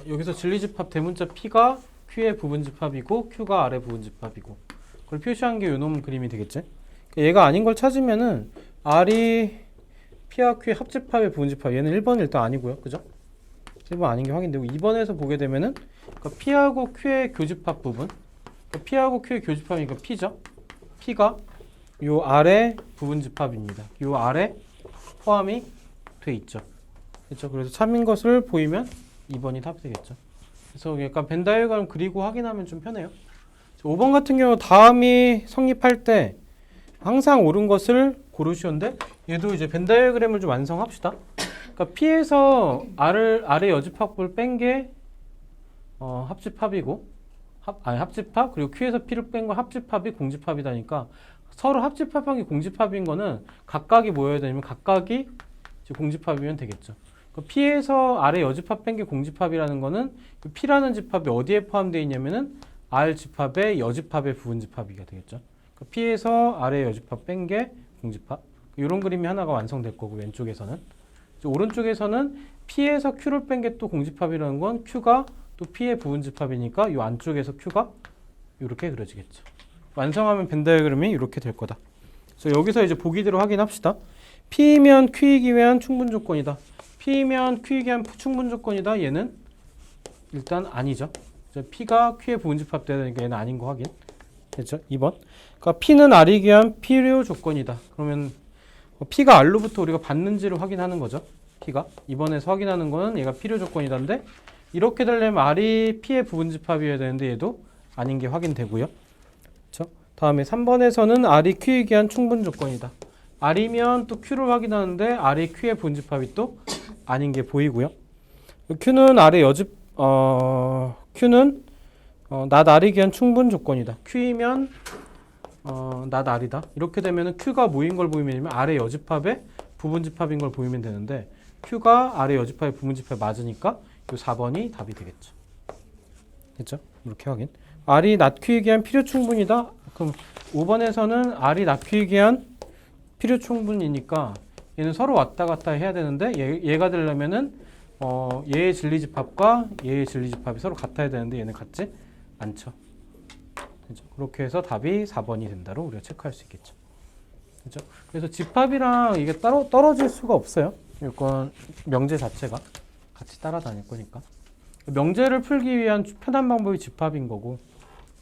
Speaker 1: 여기서 진리집합 대문자 P가 Q의 부분집합이고 Q가 R의 부분집합이고 그걸 표시한 게 요놈 그림이 되겠지? 그러니까 얘가 아닌 걸 찾으면은 R이 P와 Q의 합집합의 부분집합 얘는 1번은 일단 아니고요. 그죠? 1번 아닌 게 확인되고 2번에서 보게 되면은 그러니까 P하고 Q의 교집합 부분 그러니까 P하고 Q의 교집합이니까 P죠? P가 요 아래 부분집합입니다. 요 아래 포함이 돼 있죠. 그렇죠? 그래서 참인 것을 보이면 2번이 답이 되겠죠. 그래서 약간 벤 다이어그램 그리고 확인하면 좀 편해요. 5번 같은 경우 다음이 성립할 때 항상 옳은 것을 고르시온데 얘도 이제 벤 다이어그램을 좀 완성합시다. 그러니까 P에서 R의 여집합을 뺀 게 합집합이고 합집합 그리고 Q에서 P를 뺀 거 합집합이 공집합이다니까 서로 합집합한 게 공집합인 거는 각각이 뭐여야 되냐면 각각이 이제 공집합이면 되겠죠. 그러니까 P에서 R의 여집합 뺀 게 공집합이라는 거는 그 P라는 집합이 어디에 포함되어 있냐면은 R 집합의 여집합의 부분집합이가 되겠죠. 그러니까 P에서 R의 여집합 뺀 게 공집합 이런 그림이 하나가 완성될 거고 왼쪽에서는 오른쪽에서는 P에서 Q를 뺀 게 또 공집합이라는 건 Q가 또 P의 부분집합이니까 이 안쪽에서 Q가 이렇게 그려지겠죠. 완성하면 벤 다이어그램이 이렇게 될 거다. 그래서 여기서 이제 보기대로 확인합시다. P면 Q이기 위한 충분 조건이다. P면 Q이기 위한 충분 조건이다. 얘는 일단 아니죠. P가 Q의 부분집합 돼야 되니까 얘는 아닌 거 확인. 됐죠? 2번. 그러니까 P는 R이기 위한 필요 조건이다. 그러면 P가 R로부터 우리가 받는지를 확인하는 거죠. P가. 이번에서 확인하는 거는 얘가 필요 조건이다인데 이렇게 되려면 R이 P의 부분집합이어야 되는데 얘도 아닌 게 확인되고요. 그렇죠? 다음에 3번에서는 R이 Q에 의한 충분 조건이다. R이면 또 Q를 확인하는데 R이 Q의 부분집합이 또 아닌 게 보이고요. Q는 R의 Q는 not R이 기한 충분 조건이다. Q이면 not R이다. 이렇게 되면은 Q가 뭐인 걸 보이면 되면 R의 여집합의 부분집합인 걸 보이면 되는데 Q가 R의 여집합의 부분집합에 맞으니까 이 4번이 답이 되겠죠. 됐죠? 이렇게 확인. R이 not Q에 기한 필요 충분이다. 그럼 5번에서는 R이 not Q에 기한 필요 충분이니까 얘는 서로 왔다 갔다 해야 되는데 얘가 되려면은 얘의 진리집합과 얘의 진리집합이 서로 같아야 되는데 얘는 같지 않죠. 그렇죠? 그렇게 해서 답이 4번이 된다로 우리가 체크할 수 있겠죠. 그렇죠? 그래서 집합이랑 이게 따로 떨어질 수가 없어요. 이건 명제 자체가 같이 따라다닐 거니까. 명제를 풀기 위한 편한 방법이 집합인 거고,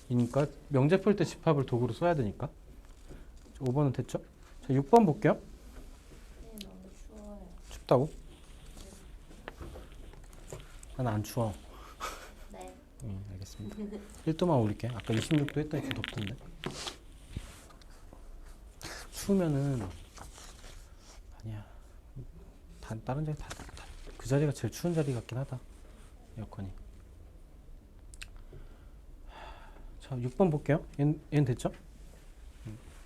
Speaker 1: 이니까 명제 풀 때 집합을 도구로 써야 되니까. 5번은 됐죠? 자, 6번 볼게요.
Speaker 2: 네, 너무 추워요.
Speaker 1: 춥다고? 난 안 추워.
Speaker 2: 네.
Speaker 1: 알겠습니다. 1도만 올릴게. 아까 26도 했더니 좀 덥던데. 추우면은 아니야. 다른 자리 그 자리가 제일 추운 자리 같긴 하다. 에어컨이. 자, 6번 볼게요. 얘는 됐죠?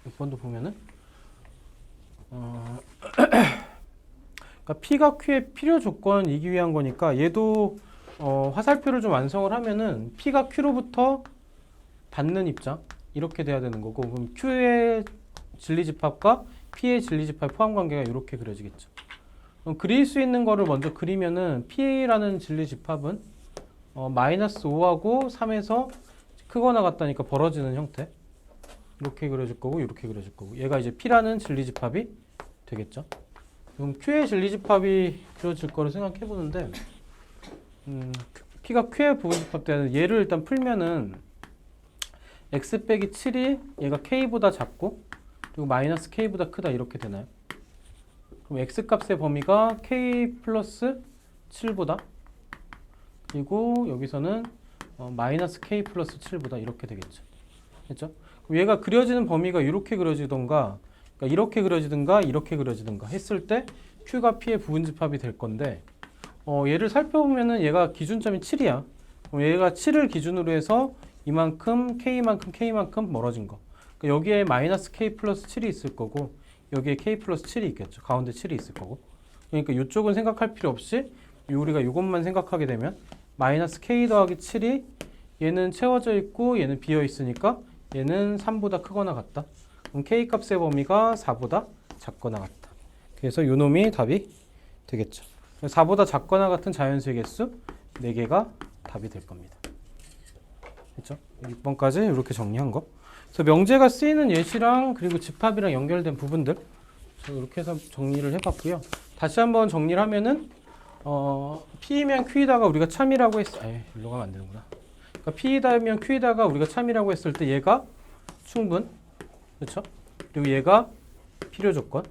Speaker 1: 6번도 보면은 그러니까 P가 Q의 필요 조건이기 위한 거니까 얘도 화살표를 좀 완성을 하면은 P가 Q로부터 받는 입장 이렇게 돼야 되는 거고, 그럼 Q의 진리집합과 P의 진리집합 포함 관계가 이렇게 그려지겠죠. 그럼 그릴 수 있는 거를 먼저 그리면은 P라는 진리집합은 마이너스 5하고 3에서 크거나 같다니까 벌어지는 형태 이렇게 그려질 거고 이렇게 그려질 거고, 얘가 이제 P라는 진리집합이 되겠죠. 그럼 Q의 진리집합이 그려질 거를 생각해 보는데 P가 Q의 부분집합 때는 얘를 일단 풀면은 x 빼기 7이 얘가 K보다 작고 그리고 마이너스 K보다 크다 이렇게 되나요? 그럼 x 값의 범위가 K 플러스 7보다 그리고 여기서는 마이너스 K 플러스 7보다 이렇게 되겠죠. 됐죠? 그럼 얘가 그려지는 범위가 이렇게 그려지던가 그러니까 이렇게 그려지든가 이렇게 그려지든가 했을 때 Q가 P의 부분집합이 될 건데 얘를 살펴보면은 얘가 기준점이 7이야. 그럼 얘가 7을 기준으로 해서 이만큼 K만큼 멀어진 거. 그러니까 여기에 마이너스 K 플러스 7이 있을 거고 여기에 K 플러스 7이 있겠죠. 가운데 7이 있을 거고. 그러니까 이쪽은 생각할 필요 없이 우리가 이것만 생각하게 되면 마이너스 K 더하기 7이 얘는 채워져 있고 얘는 비어 있으니까 얘는 3보다 크거나 같다. 그럼 K 값의 범위가 4보다 작거나 같다. 그래서 요 놈이 답이 되겠죠. 4보다 작거나 같은 자연수의 개수 4개가 답이 될 겁니다. 됐죠? 6번까지 이렇게 정리한 거. 그래서 명제가 쓰이는 예시랑 그리고 집합이랑 연결된 부분들 이렇게 해서 정리를 해봤고요. 다시 한번 정리를 하면은 P이면 Q이다가 우리가 참이라고 일로 가면 안 되는구나. 그러니까 P이다면 Q이다가 우리가 참이라고 했을 때 얘가 충분, 그렇죠? 그리고 얘가 필요 조건,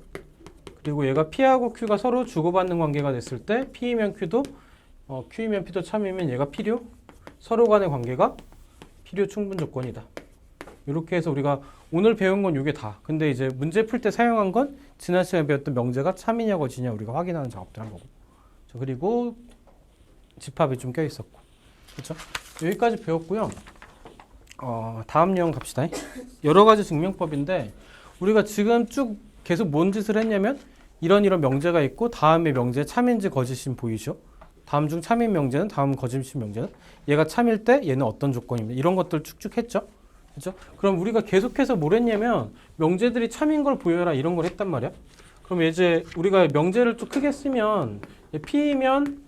Speaker 1: 그리고 얘가 P하고 Q가 서로 주고받는 관계가 됐을 때 P이면 Q도 Q이면 P도 참이면 얘가 필요, 서로 간의 관계가 필요 충분 조건이다. 이렇게 해서 우리가 오늘 배운 건 이게 다. 근데 이제 문제 풀 때 사용한 건 지난 시간에 배웠던 명제가 참이냐 거지냐 우리가 확인하는 작업들 한 거고. 그리고 집합이 좀 껴 있었고. 그렇죠? 여기까지 배웠고요. 다음 내용 갑시다. 여러 가지 증명법인데 우리가 지금 쭉 계속 뭔 짓을 했냐면 이런 명제가 있고 다음에 명제 참인지 거짓인 보이죠? 다음 중 참인 명제는 다음 거짓인 명제는 얘가 참일 때 얘는 어떤 조건입니다. 이런 것들 쭉쭉 했죠? 그렇죠? 그럼 우리가 계속해서 뭘 했냐면 명제들이 참인 걸 보여라 이런 걸 했단 말이야. 그럼 이제 우리가 명제를 좀 크게 쓰면 P이면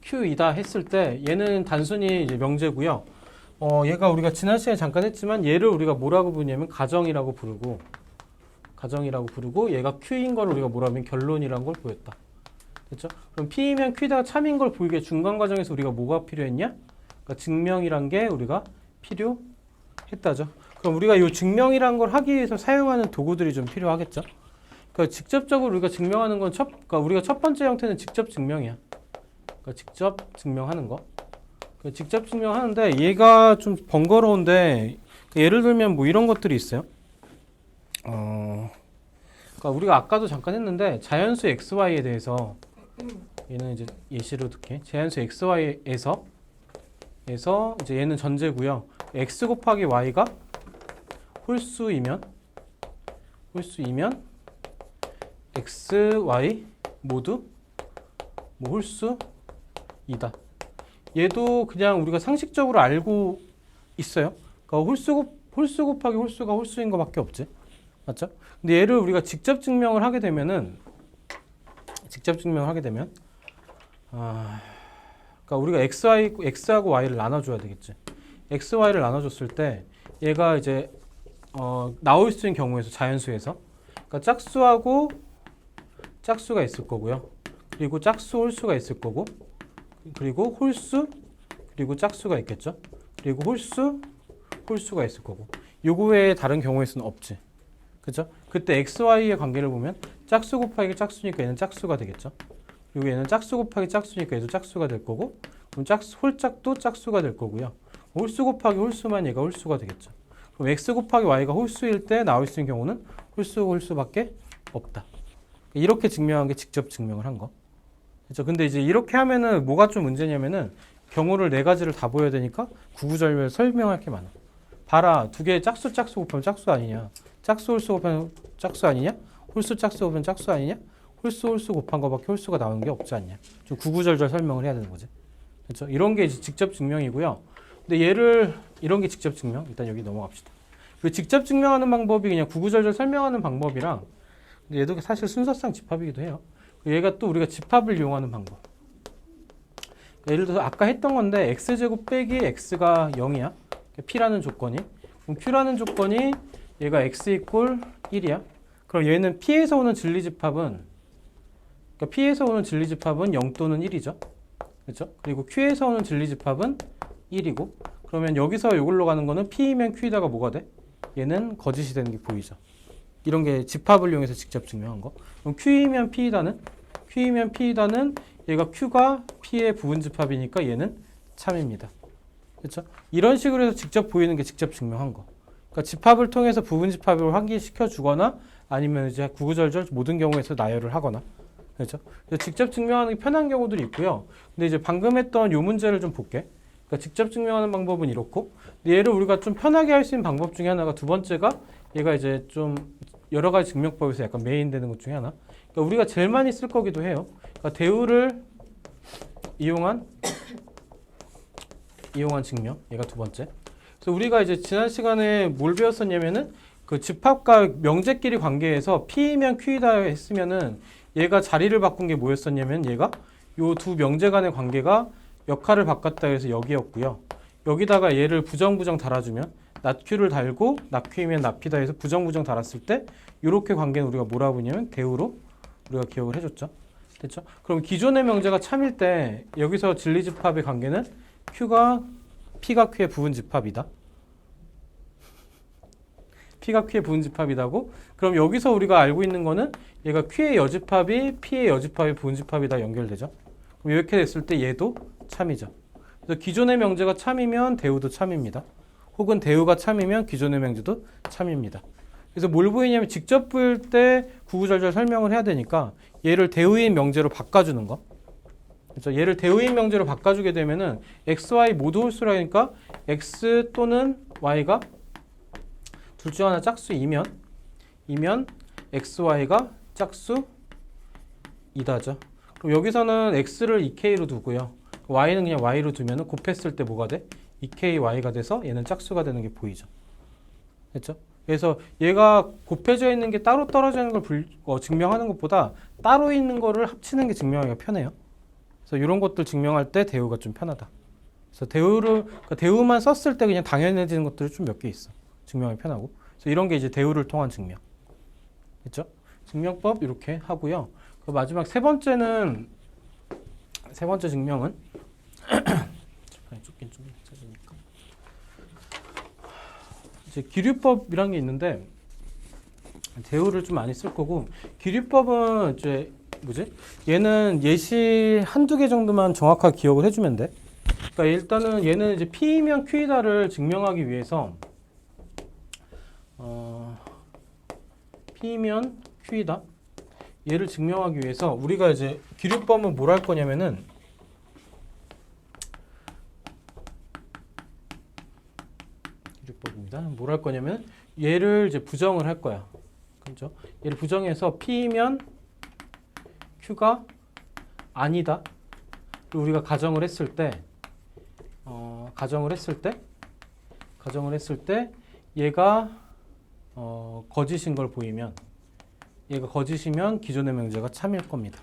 Speaker 1: Q이다 했을 때 얘는 단순히 이제 명제고요. 얘가 우리가 지난 시간에 잠깐 했지만 얘를 우리가 뭐라고 부르냐면 가정이라고 부르고 얘가 Q인 걸 우리가 뭐라고 하면 결론이라는 걸 보였다. 됐죠? 그럼 P이면 Q다가 참인 걸 보이게 중간 과정에서 우리가 뭐가 필요했냐? 그러니까 증명이란 게 우리가 필요했다죠. 그럼 우리가 이 증명이란 걸 하기 위해서 사용하는 도구들이 좀 필요하겠죠? 그러니까 직접적으로 우리가 증명하는 건 그러니까 우리가 첫 번째 형태는 직접 증명이야. 그러니까 직접 증명하는 거. 그러니까 직접 증명하는데 얘가 좀 번거로운데 예를 들면 뭐 이런 것들이 있어요. 그러니까 우리가 아까도 잠깐 했는데 자연수 xy에 대해서 얘는 이제 예시로 듣게 자연수 xy에서 에서 이제 얘는 전제고요. x 곱하기 y가 홀수이면 x, y 모두 뭐 홀수이다. 얘도 그냥 우리가 상식적으로 알고 있어요. 그러니까 홀수 곱하기 홀수가 홀수인 것밖에 없지. 맞죠? 근데 얘를 우리가 직접 증명을 하게 되면 그러니까 우리가 x하고 y를 나눠줘야 되겠지. x, y를 나눠줬을 때 얘가 이제 나올 수 있는 경우에서 자연수에서 그러니까 짝수하고 짝수가 있을 거고요. 그리고 짝수 홀수가 있을 거고 그리고 홀수 그리고 짝수가 있겠죠. 그리고 홀수가 있을 거고 요거 외에 다른 경우에서는 없지. 그죠? 그때 x, y의 관계를 보면 짝수 곱하기 짝수니까 얘는 짝수가 되겠죠. 그리고 얘는 짝수 곱하기 짝수니까 얘도 짝수가 될 거고 그럼 홀짝도 짝수가 될 거고요. 홀수 곱하기 홀수만 얘가 홀수가 되겠죠. 그럼 x 곱하기 y가 홀수일 때 나올 수 있는 경우는 홀수밖에 없다. 이렇게 증명한 게 직접 증명을 한 거. 그렇죠? 근데 이제 이렇게 하면은 뭐가 좀 문제냐면은 경우를 네 가지를 다 보여야 되니까 구구절절 설명할 게 많아. 봐라, 두 개 짝수 곱하면 짝수 아니냐? 짝수 홀수 곱하면 짝수 아니냐? 홀수 짝수 곱하면 짝수 아니냐? 홀수 곱한 거밖에 홀수가 나오는 게 없지 않냐? 좀 구구절절 설명을 해야 되는 거지. 그렇죠? 이런 게 이제 직접 증명이고요. 근데 이런 게 직접 증명. 일단 여기 넘어갑시다. 그 직접 증명하는 방법이 그냥 구구절절 설명하는 방법이랑 얘도 사실 순서상 집합이기도 해요. 얘가 또 우리가 집합을 이용하는 방법. 예를 들어서 아까 했던 건데 x제곱 빼기 x가 0이야. p라는 조건이. 그럼 q라는 조건이 얘가 x 이꼴 1이야. 그럼 얘는 p에서 오는 진리집합은 0 또는 1이죠. 그렇죠? 그리고 q에서 오는 진리집합은 1이고 그러면 여기서 이걸로 가는 거는 p이면 q이다가 뭐가 돼? 얘는 거짓이 되는 게 보이죠. 이런 게 집합을 이용해서 직접 증명한 거. 그럼 q이면 p이다는 얘가 q가 p의 부분집합이니까 얘는 참입니다. 그렇죠? 이런 식으로 해서 직접 보이는 게 직접 증명한 거. 그러니까 집합을 통해서 부분집합을 확인시켜 주거나 아니면 이제 구구절절 모든 경우에서 나열을 하거나. 그렇죠? 그래서 직접 증명하는 게 편한 경우들이 있고요. 근데 이제 방금 했던 요 문제를 좀 볼게. 그러니까 직접 증명하는 방법은 이렇고 얘를 우리가 좀 편하게 할 수 있는 방법 중에 하나가 두 번째가 얘가 이제 좀 여러 가지 증명법에서 약간 메인 되는 것 중에 하나. 그러니까 우리가 제일 많이 쓸 거기도 해요. 그러니까 대우를 이용한 증명. 얘가 두 번째. 그래서 우리가 이제 지난 시간에 뭘 배웠었냐면은 그 집합과 명제끼리 관계에서 P이면 Q이다 했으면은 얘가 자리를 바꾼 게 뭐였었냐면 얘가 요 두 명제 간의 관계가 역할을 바꿨다 해서 여기였고요. 여기다가 얘를 부정 달아주면 낫Q를 달고 낫Q이면 낫P다 해서 부정 달았을 때 이렇게 관계는 우리가 뭐라고 부르냐면 대우로 우리가 기억을 해줬죠. 됐죠? 그럼 기존의 명제가 참일 때 여기서 진리집합의 관계는 P가 Q의 부분집합이다. P가 Q의 부분집합이다고. 그럼 여기서 우리가 알고 있는 거는 얘가 Q의 여집합이 P의 여집합의 부분집합이다 연결되죠. 그럼 이렇게 됐을 때 얘도 참이죠. 그래서 기존의 명제가 참이면 대우도 참입니다. 혹은 대우가 참이면 기존의 명제도 참입니다. 그래서 뭘 보이냐면 직접 보일 때 구구절절 설명을 해야 되니까 얘를 대우인 명제로 바꿔주는 거. 그렇죠? 얘를 대우인 명제로 바꿔주게 되면은 x, y 모두 홀수라니까 x 또는 y가 둘 중 하나 짝수이면 x, y가 짝수이다죠. 그럼 여기서는 x를 2k로 두고요. y는 그냥 y로 두면은 곱했을 때 뭐가 돼? 2k y가 돼서 얘는 짝수가 되는 게 보이죠. 됐죠? 그래서 얘가 곱해져 있는 게 따로 떨어져 있는 걸 증명하는 것보다 따로 있는 거를 합치는 게 증명하기가 편해요. 그래서 이런 것들 증명할 때 대우가 좀 편하다. 그래서 그러니까 대우만 썼을 때 그냥 당연해지는 것들이 좀 몇 개 있어. 증명이 편하고. 그래서 이런 게 이제 대우를 통한 증명. 됐죠? 증명법 이렇게 하고요. 그 마지막 세 번째 증명은 좁긴 좀 찾으니까 이제 기류법이란 게 있는데 대우를 좀 많이 쓸 거고 기류법은 이제 얘는 예시 한두 개 정도만 정확하게 기억을 해주면 돼. 그러니까 일단은 얘는 이제 P이면 Q이다를 증명하기 위해서 P이면 Q이다 얘를 증명하기 위해서 우리가 이제 기류법은 뭘 할 거냐면은 겁니다. 뭘 할 거냐면 얘를 이제 부정을 할 거야. 그렇죠? 얘를 부정해서 P면 Q가 아니다. 우리가 가정을 했을 때 얘가 거짓인 걸 보이면 얘가 거짓이면 기존의 명제가 참일 겁니다.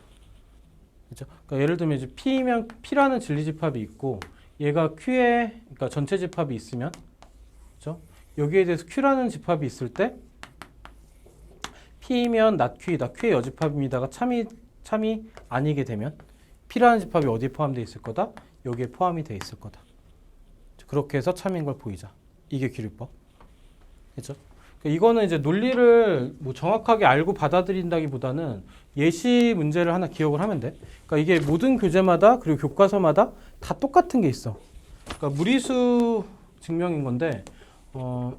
Speaker 1: 그렇죠? 그러니까 예를 들면 이제 P면 P라는 진리집합이 있고 얘가 Q의 그러니까 전체 집합이 있으면 그렇죠? 여기에 대해서 Q라는 집합이 있을 때 P면 not Q이다. Q의 여집합입니다가 참이 아니게 되면 P라는 집합이 어디에 포함되어 있을 거다? 여기에 포함이 되어 있을 거다. 그렇게 해서 참인 걸 보이자. 이게 기류법. 그렇죠? 그러니까 이거는 이제 논리를 뭐 정확하게 알고 받아들인다기보다는 예시 문제를 하나 기억을 하면 돼. 그러니까 이게 모든 교재마다 그리고 교과서마다 다 똑같은 게 있어. 그러니까 무리수 증명인 건데 그러니까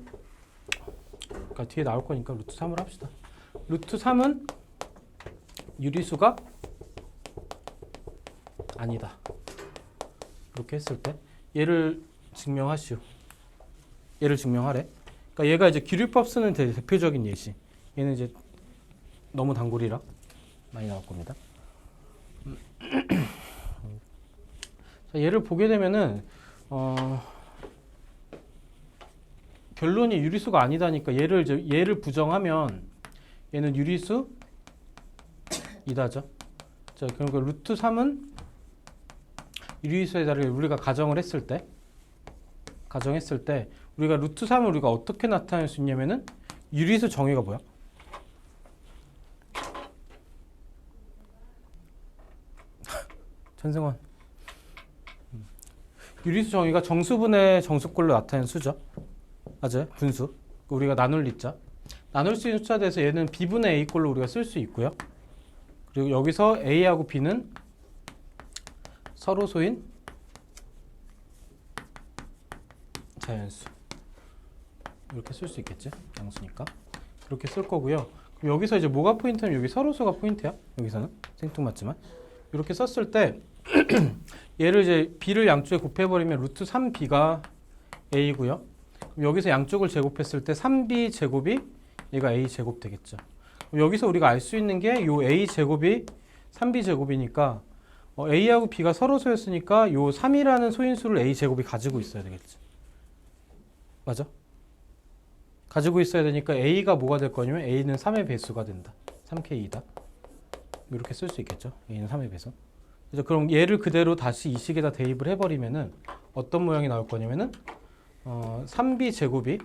Speaker 1: 뒤에 나올 거니까 루트 3을 합시다. 루트 3은 유리수가 아니다. 이렇게 했을 때 얘를 증명하시오. 얘를 증명하래. 그러니까 얘가 이제 기류법 쓰는 대표적인 예시. 얘는 이제 너무 단골이라 많이 나올 겁니다. 자, 얘를 보게 되면은 결론이 유리수가 아니다니까 얘를 부정하면 얘는 유리수 이다죠. 자, 그러니까 루트 3은 유리수의 자리를 우리가 가정을 했을 때 우리가 루트 3을 우리가 어떻게 나타낼 수 있냐면은 유리수 정의가 뭐야? 전승원. 유리수 정의가 정수분의 정수꼴로 나타낸 수죠. 맞아요? 분수. 우리가 나눌 리자. 나눌 수 있는 숫자에 대해서 얘는 B분의 A꼴로 우리가 쓸 수 있고요. 그리고 여기서 A하고 B는 서로소인 자연수. 이렇게 쓸 수 있겠지? 양수니까. 그렇게 쓸 거고요. 그럼 여기서 이제 뭐가 포인트냐면 여기 서로수가 포인트야. 여기서는 생뚱맞지만 이렇게 썼을 때 얘를 이제 b를 양쪽에 곱해버리면 루트 3b가 a고요. 그럼 여기서 양쪽을 제곱했을 때 3b 제곱이 얘가 a 제곱 되겠죠. 여기서 우리가 알 수 있는 게 요 a 제곱이 3b 제곱이니까 a하고 b가 서로소였으니까 요 3이라는 소인수를 a 제곱이 가지고 있어야 되겠지. 맞아? 가지고 있어야 되니까 a가 뭐가 될 거냐면 a는 3의 배수가 된다. 3k이다. 이렇게 쓸 수 있겠죠. a는 3의 배수. 그래서 그럼 얘를 그대로 다시 이 식에다 대입을 해버리면은 어떤 모양이 나올 거냐면은 3b 제곱이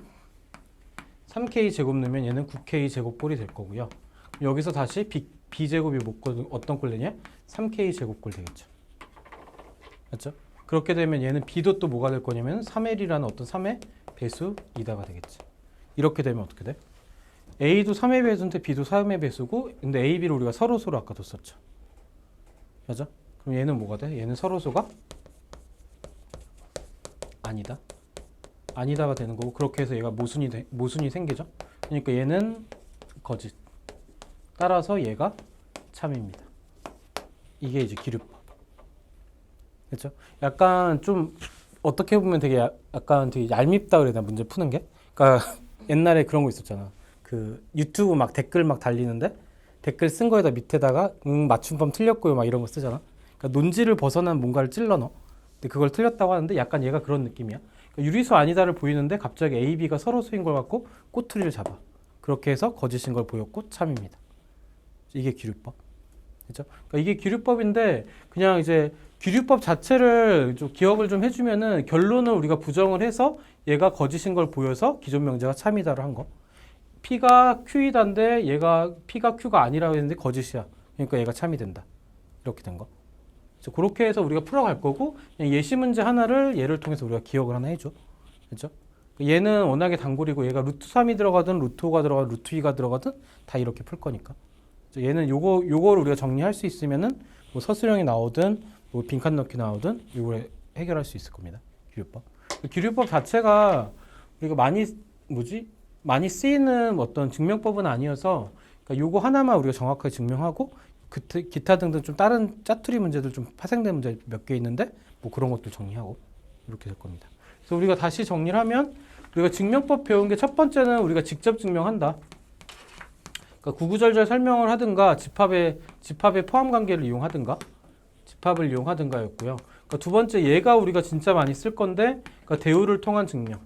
Speaker 1: 3k 제곱 넣으면 얘는 9k 제곱꼴이 될 거고요. 여기서 다시 b 제곱이 어떤 꼴 되냐? 3k 제곱꼴 되겠죠. 맞죠? 그렇게 되면 얘는 b도 또 뭐가 될 거냐면 3l이라는 어떤 3의 배수 2다가 되겠지. 이렇게 되면 어떻게 돼? a도 3의 배수인데 b도 3의 배수고 근데 a, b를 우리가 서로소로 아까 뒀었죠. 맞아? 그럼 얘는 뭐가 돼? 얘는 서로소가 아니다. 아니다가 되는 거고 그렇게 해서 얘가 모순이 생기죠. 그러니까 얘는 거짓. 따라서 얘가 참입니다. 이게 이제 기류법. 그렇죠? 약간 좀 어떻게 보면 되게 약간 되게 얄밉다 그래야 되나 문제 푸는 게? 그러니까 옛날에 그런 거 있었잖아. 그 유튜브 막 댓글 막 달리는데 댓글 쓴 거에다 밑에다가 맞춤법 틀렸고요 막 이런 거 쓰잖아. 그러니까 논지를 벗어난 뭔가를 찔러 넣어. 근데 그걸 틀렸다고 하는데 약간 얘가 그런 느낌이야. 그러니까 유리수 아니다를 보이는데 갑자기 A, B가 서로수인 걸 갖고 꼬투리를 잡아. 그렇게 해서 거짓인 걸 보였고 참입니다. 이게 기류법. 그렇죠? 그러니까 이게 기류법인데 그냥 이제 기류법 자체를 좀 기억을 좀 해주면은 결론을 우리가 부정을 해서 얘가 거짓인 걸 보여서 기존 명제가 참이다를 한 거. P가 Q이다인데 얘가 P가 Q가 아니라고 했는데 거짓이야. 그러니까 얘가 참이 된다. 이렇게 된 거. 그래서 그렇게 해서 우리가 풀어갈 거고 그냥 예시 문제 하나를 얘를 통해서 우리가 기억을 하나 해줘. 그렇죠? 얘는 워낙에 단골이고 얘가 루트 3이 들어가든 루트 5가 들어가든 루트 2가 들어가든 다 이렇게 풀 거니까. 얘는 요거를 우리가 정리할 수 있으면은 뭐 서술형이 나오든 뭐 빈칸 넣기 나오든 이걸 해결할 수 있을 겁니다. 기류법. 기류법 자체가 우리가 많이 쓰이는 어떤 증명법은 아니어서 그러니까 요거 하나만 우리가 정확하게 증명하고 기타 등등 좀 다른 짜투리 문제들 좀 파생된 문제 몇 개 있는데 뭐 그런 것들 정리하고 이렇게 될 겁니다. 그래서 우리가 다시 정리를 하면 우리가 증명법 배운 게 첫 번째는 우리가 직접 증명한다. 그러니까 구구절절 설명을 하든가 집합의 포함 관계를 이용하든가 집합을 이용하든가였고요. 그러니까 두 번째 얘가 우리가 진짜 많이 쓸 건데 그러니까 대우를 통한 증명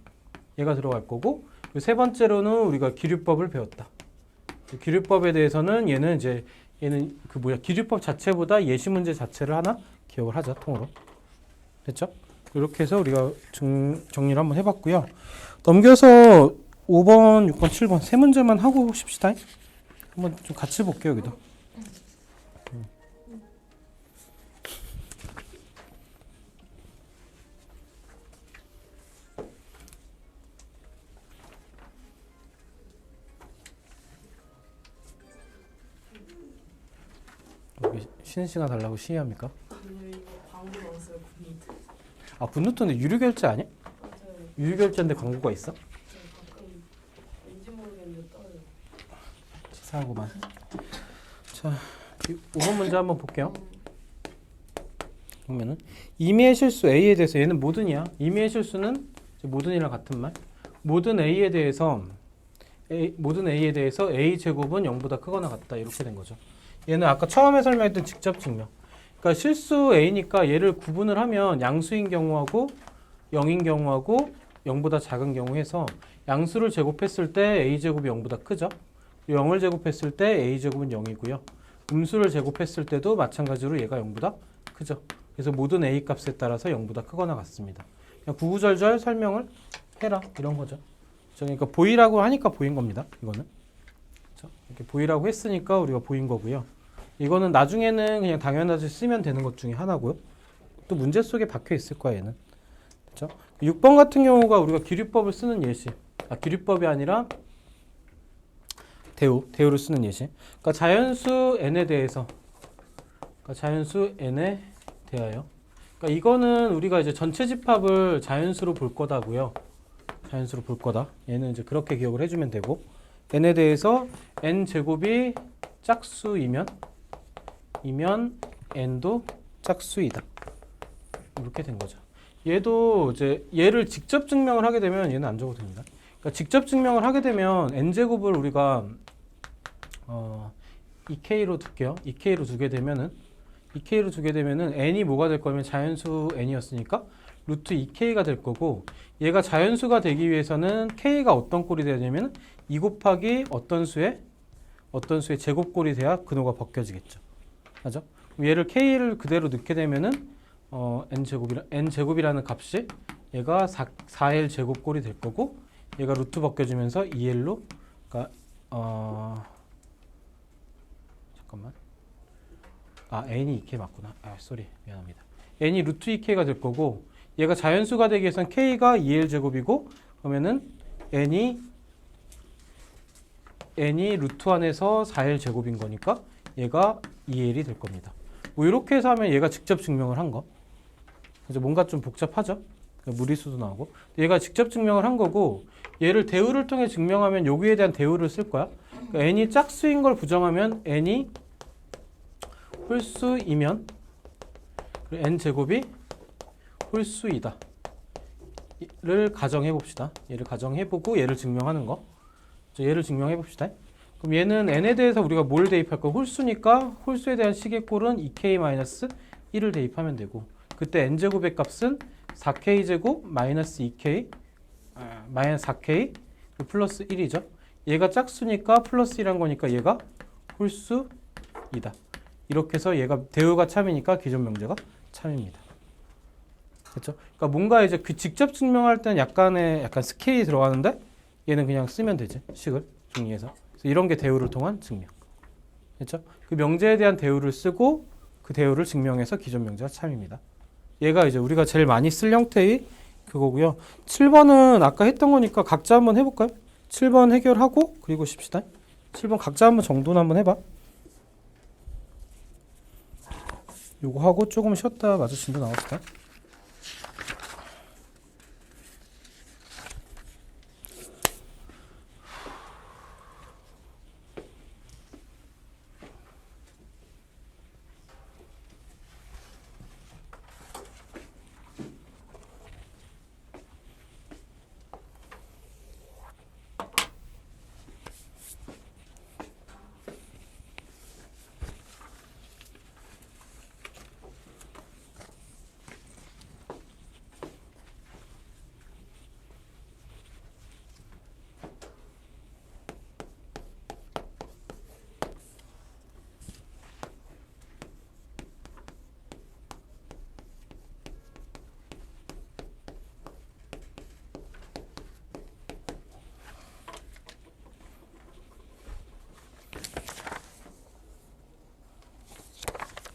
Speaker 1: 얘가 들어갈 거고 세 번째로는 우리가 기류법을 배웠다. 기류법에 대해서는 얘는 기류법 자체보다 예시 문제 자체를 하나 기억을 하자 통으로. 됐죠? 이렇게 해서 우리가 정리를 한번 해봤고요. 넘겨서 5번, 6번, 7번 세 문제만 하고 싶시다. 한번 좀 같이 볼게요, 여기도. 여기 쉬는 시간 달라고 시위합니까?
Speaker 3: 아니요, 이거 광고 나왔어요. 굿노트.
Speaker 1: 아, 굿노트는 유료결제 아니야?
Speaker 3: 맞아요.
Speaker 1: 유료결제인데 광고가 있어?
Speaker 3: 가끔 왠지 모르겠는데 떠요.
Speaker 1: 치사하고만. 자, 5번 문제 한번 볼게요. 그러면은 임의의 실수 A에 대해서 얘는 모든이야. 임의의 실수는 모든이랑 같은 말. 모든 A에 대해서 A 제곱은 0보다 크거나 같다 이렇게 된 거죠. 얘는 아까 처음에 설명했던 직접 증명. 그러니까 실수 A니까 얘를 구분을 하면 양수인 경우하고 0인 경우하고 0보다 작은 경우 해서 양수를 제곱했을 때 A 제곱이 0보다 크죠. 0을 제곱했을 때 A 제곱은 0이고요. 음수를 제곱했을 때도 마찬가지로 얘가 0보다 크죠. 그래서 모든 A 값에 따라서 0보다 크거나 같습니다. 그냥 구구절절 설명을 해라 이런 거죠. 그러니까 보이라고 하니까 보인 겁니다. 이거는 이렇게 보이라고 했으니까 우리가 보인 거고요. 이거는 나중에는 그냥 당연하게 쓰면 되는 것 중에 하나고요. 또 문제 속에 박혀 있을 거야 얘는. 그렇죠? 6번 같은 경우가 우리가 기류법을 쓰는 예시. 기류법이 아니라 대우를 쓰는 예시. 그러니까 자연수 n에 대해서, 자연수 n에 대하여. 그러니까 이거는 우리가 이제 전체 집합을 자연수로 볼 거다고요. 자연수로 볼 거다. 얘는 이제 그렇게 기억을 해주면 되고, n에 대해서 n 제곱이 짝수이면 n도 짝수이다. 이렇게 된 거죠. 얘도 이제 얘를 직접 증명을 하게 되면 얘는 안 적어도 됩니다. 그러니까 직접 증명을 하게 되면 n 제곱을 우리가 2k로 둘게요. 2k로 두게 되면은 n이 뭐가 될 거면 자연수 n이었으니까 루트 2k가 될 거고, 얘가 자연수가 되기 위해서는 k가 어떤 꼴이 돼야 되냐면 2 곱하기 어떤 수의 제곱꼴이 돼야 근호가 벗겨지겠죠. 맞죠? 얘를 k를 그대로 넣게 되면은 n 제곱이라는 값이 얘가 4l 제곱꼴이 될 거고, 얘가 루트 벗겨지면서 2l로, 그러니까 잠깐만. n이 2k 맞구나. 쏘리. 미안합니다. n이 루트 2k가 될 거고, 얘가 자연수가 되기 위해서는 k가 2l 제곱이고, 그러면은 n이 루트 안에서 4l 제곱인 거니까 얘가 2l이 될 겁니다. 뭐 이렇게 해서 하면 얘가 직접 증명을 한 거. 그래서 뭔가 좀 복잡하죠? 무리수도 나오고. 얘가 직접 증명을 한 거고, 얘를 대우를 통해 증명하면 여기에 대한 대우를 쓸 거야. 그러니까 n이 짝수인 걸 부정하면 n이 홀수이면 n 제곱이 홀수이다. 를 가정해 봅시다. 얘를 가정해 보고 얘를 증명하는 거. 얘를 증명해 봅시다. 그럼 얘는 n에 대해서 우리가 뭘 대입할 거? 홀수니까 홀수에 대한 식의꼴은 2k-1을 대입하면 되고, 그때 n 제곱의 값은 4k 제곱 마이너스 2k 마이너스 4k 플러스 1이죠. 얘가 짝수니까 플러스 1한 거니까 얘가 홀수이다. 이렇게 해서 얘가 대우가 참이니까 기존 명제가 참입니다. 그렇죠? 그러니까 뭔가 이제 그 직접 증명할 때는 약간 스케일이 들어가는데 얘는 그냥 쓰면 되지. 식을 정리해서. 그래서 이런 게 대우를 통한 증명. 그렇죠? 그 명제에 대한 대우를 쓰고 그 대우를 증명해서 기존 명제가 참입니다. 얘가 이제 우리가 제일 많이 쓸 형태의 그거고요. 7번은 아까 했던 거니까 각자 한번 해볼까요? 7번 해결하고 그리고 쉽시다. 7번 각자 한번 정돈 한번 해봐. 요거 하고 조금 쉬었다 마주친다 나왔을까?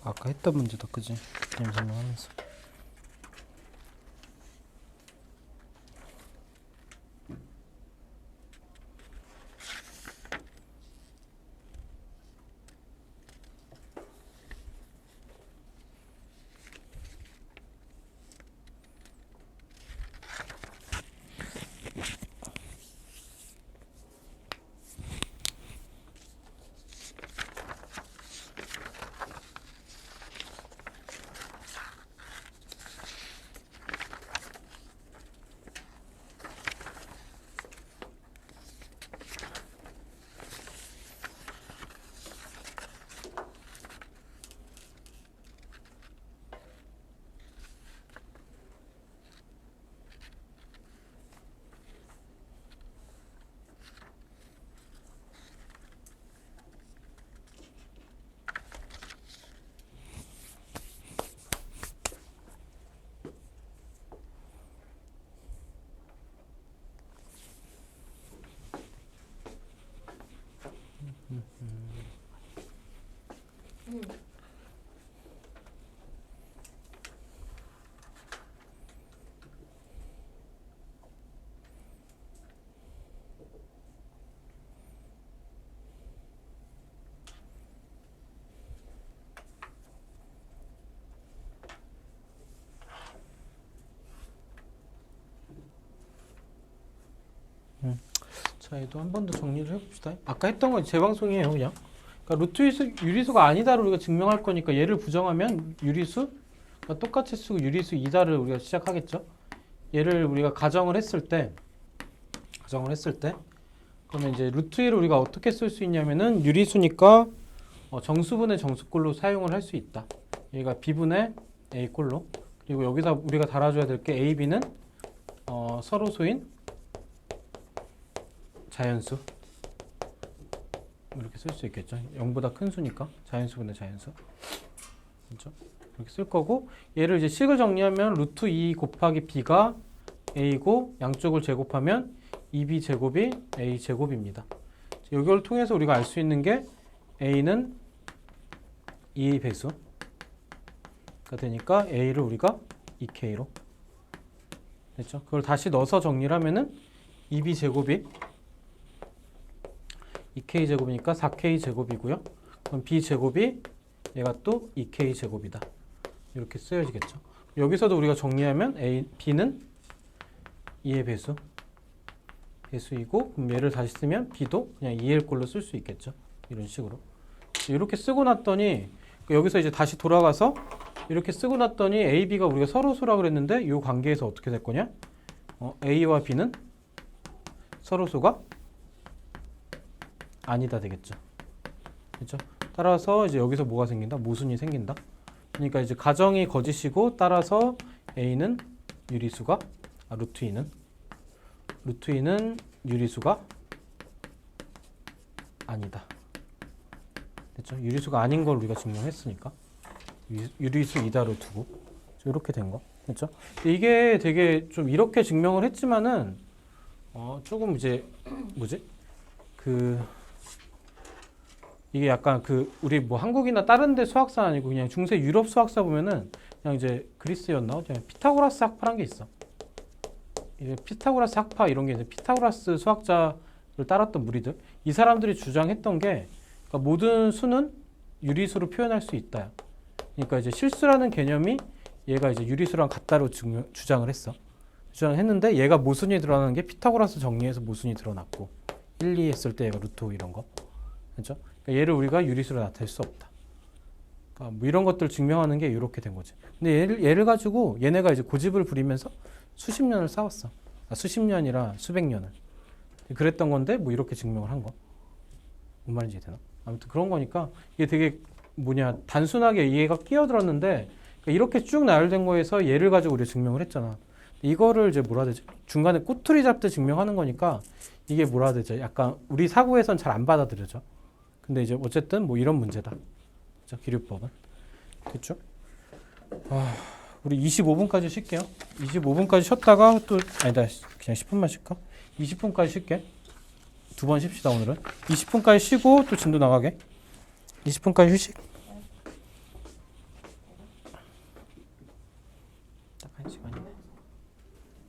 Speaker 1: 아까 했던 문제다, 그지? 그냥 설명하면서. 자, 얘도 한 번 더 정리를 해봅시다. 아까 했던 건 재방송이에요, 그냥. 그러니까 루트 유리수가 아니다를 우리가 증명할 거니까 얘를 부정하면 유리수 똑같이 쓰고 유리수 이다를 우리가 시작하겠죠. 얘를 우리가 가정을 했을 때 그러면 이제 루트 1을 우리가 어떻게 쓸 수 있냐면은 유리수니까 정수분의 정수꼴로 사용을 할 수 있다. 얘가 B분의 A꼴로. 그리고 여기다 우리가 달아줘야 될 게 A, B는 서로소인 자연수. 이렇게 쓸 수 있겠죠. 0보다 큰 수니까 자연수분의 자연수. 그렇죠? 이렇게 쓸 거고, 얘를 이제 식을 정리하면 루트 2 곱하기 b가 a고 양쪽을 제곱하면 2b 제곱이 a 제곱입니다. 이걸 통해서 우리가 알 수 있는 게 a는 2a 배수가 되니까 a를 우리가 2k로 됐죠. 그걸 다시 넣어서 정리를 하면은 2b 제곱이 2k 제곱이니까 4k 제곱이고요. 그럼 b 제곱이 얘가 또 2k 제곱이다. 이렇게 쓰여지겠죠. 여기서도 우리가 정리하면 b는 2의 배수이고, 그럼 얘를 다시 쓰면 b도 그냥 2의 꼴로 쓸 수 있겠죠. 이런 식으로. 이렇게 쓰고 났더니 여기서 이제 다시 돌아가서 이렇게 쓰고 났더니 a, b가 우리가 서로소라 그랬는데 이 관계에서 어떻게 될 거냐? a와 b는 서로소가 아니다 되겠죠. 그렇죠? 따라서 이제 여기서 뭐가 생긴다? 모순이 생긴다. 그러니까 이제 가정이 거짓이고, 따라서 a는 유리수가 루트 2는 유리수가 아니다. 됐죠? 유리수가 아닌 걸 우리가 증명했으니까 유리수 이다로 두고 이렇게 된 거. 그렇죠? 이게 되게 좀 이렇게 증명을 했지만은 조금 이제 뭐지? 이게 약간 우리 뭐 한국이나 다른 데 수학사 아니고 그냥 중세 유럽 수학사 보면은 그냥 이제 그리스였나? 그냥 피타고라스 학파란 게 있어. 이제 피타고라스 학파 이런 게 이제 피타고라스 수학자를 따랐던 무리들. 이 사람들이 주장했던 게 그러니까 모든 수는 유리수로 표현할 수 있다. 그러니까 이제 실수라는 개념이 얘가 이제 유리수랑 같다로 주장을 했어. 주장을 했는데 얘가 모순이 드러나는 게 피타고라스 정리에서 모순이 드러났고 1, 2 했을 때 얘가 루트 5 이런 거. 그렇죠? 그러니까 얘를 우리가 유리수로 나타낼 수 없다. 그러니까 뭐 이런 것들을 증명하는 게 이렇게 된 거지. 근데 얘를 가지고 얘네가 이제 고집을 부리면서 수십 년을 싸웠어. 수십 년이라 수백 년을. 그랬던 건데 뭐 이렇게 증명을 한 거. 뭔 말인지 이해되나? 아무튼 그런 거니까 이게 되게 단순하게 이해가 끼어들었는데 그러니까 이렇게 쭉 나열된 거에서 얘를 가지고 우리가 증명을 했잖아. 이거를 이제 뭐라 해야 되지? 중간에 꼬투리 잡듯 증명하는 거니까 이게 뭐라 해야 되지? 약간 우리 사고에선 잘 안 받아들여져. 근데 이제 어쨌든 뭐 이런 문제다. 그렇죠? 기류법은. 그렇죠? 우리 25분까지 쉴게요. 25분까지 쉬었다가 또 아니다. 그냥 10분만 쉴까? 20분까지 쉴게. 두 번 쉽시다 오늘은. 20분까지 쉬고 또 진도 나가게. 20분까지 휴식. 1시간이네.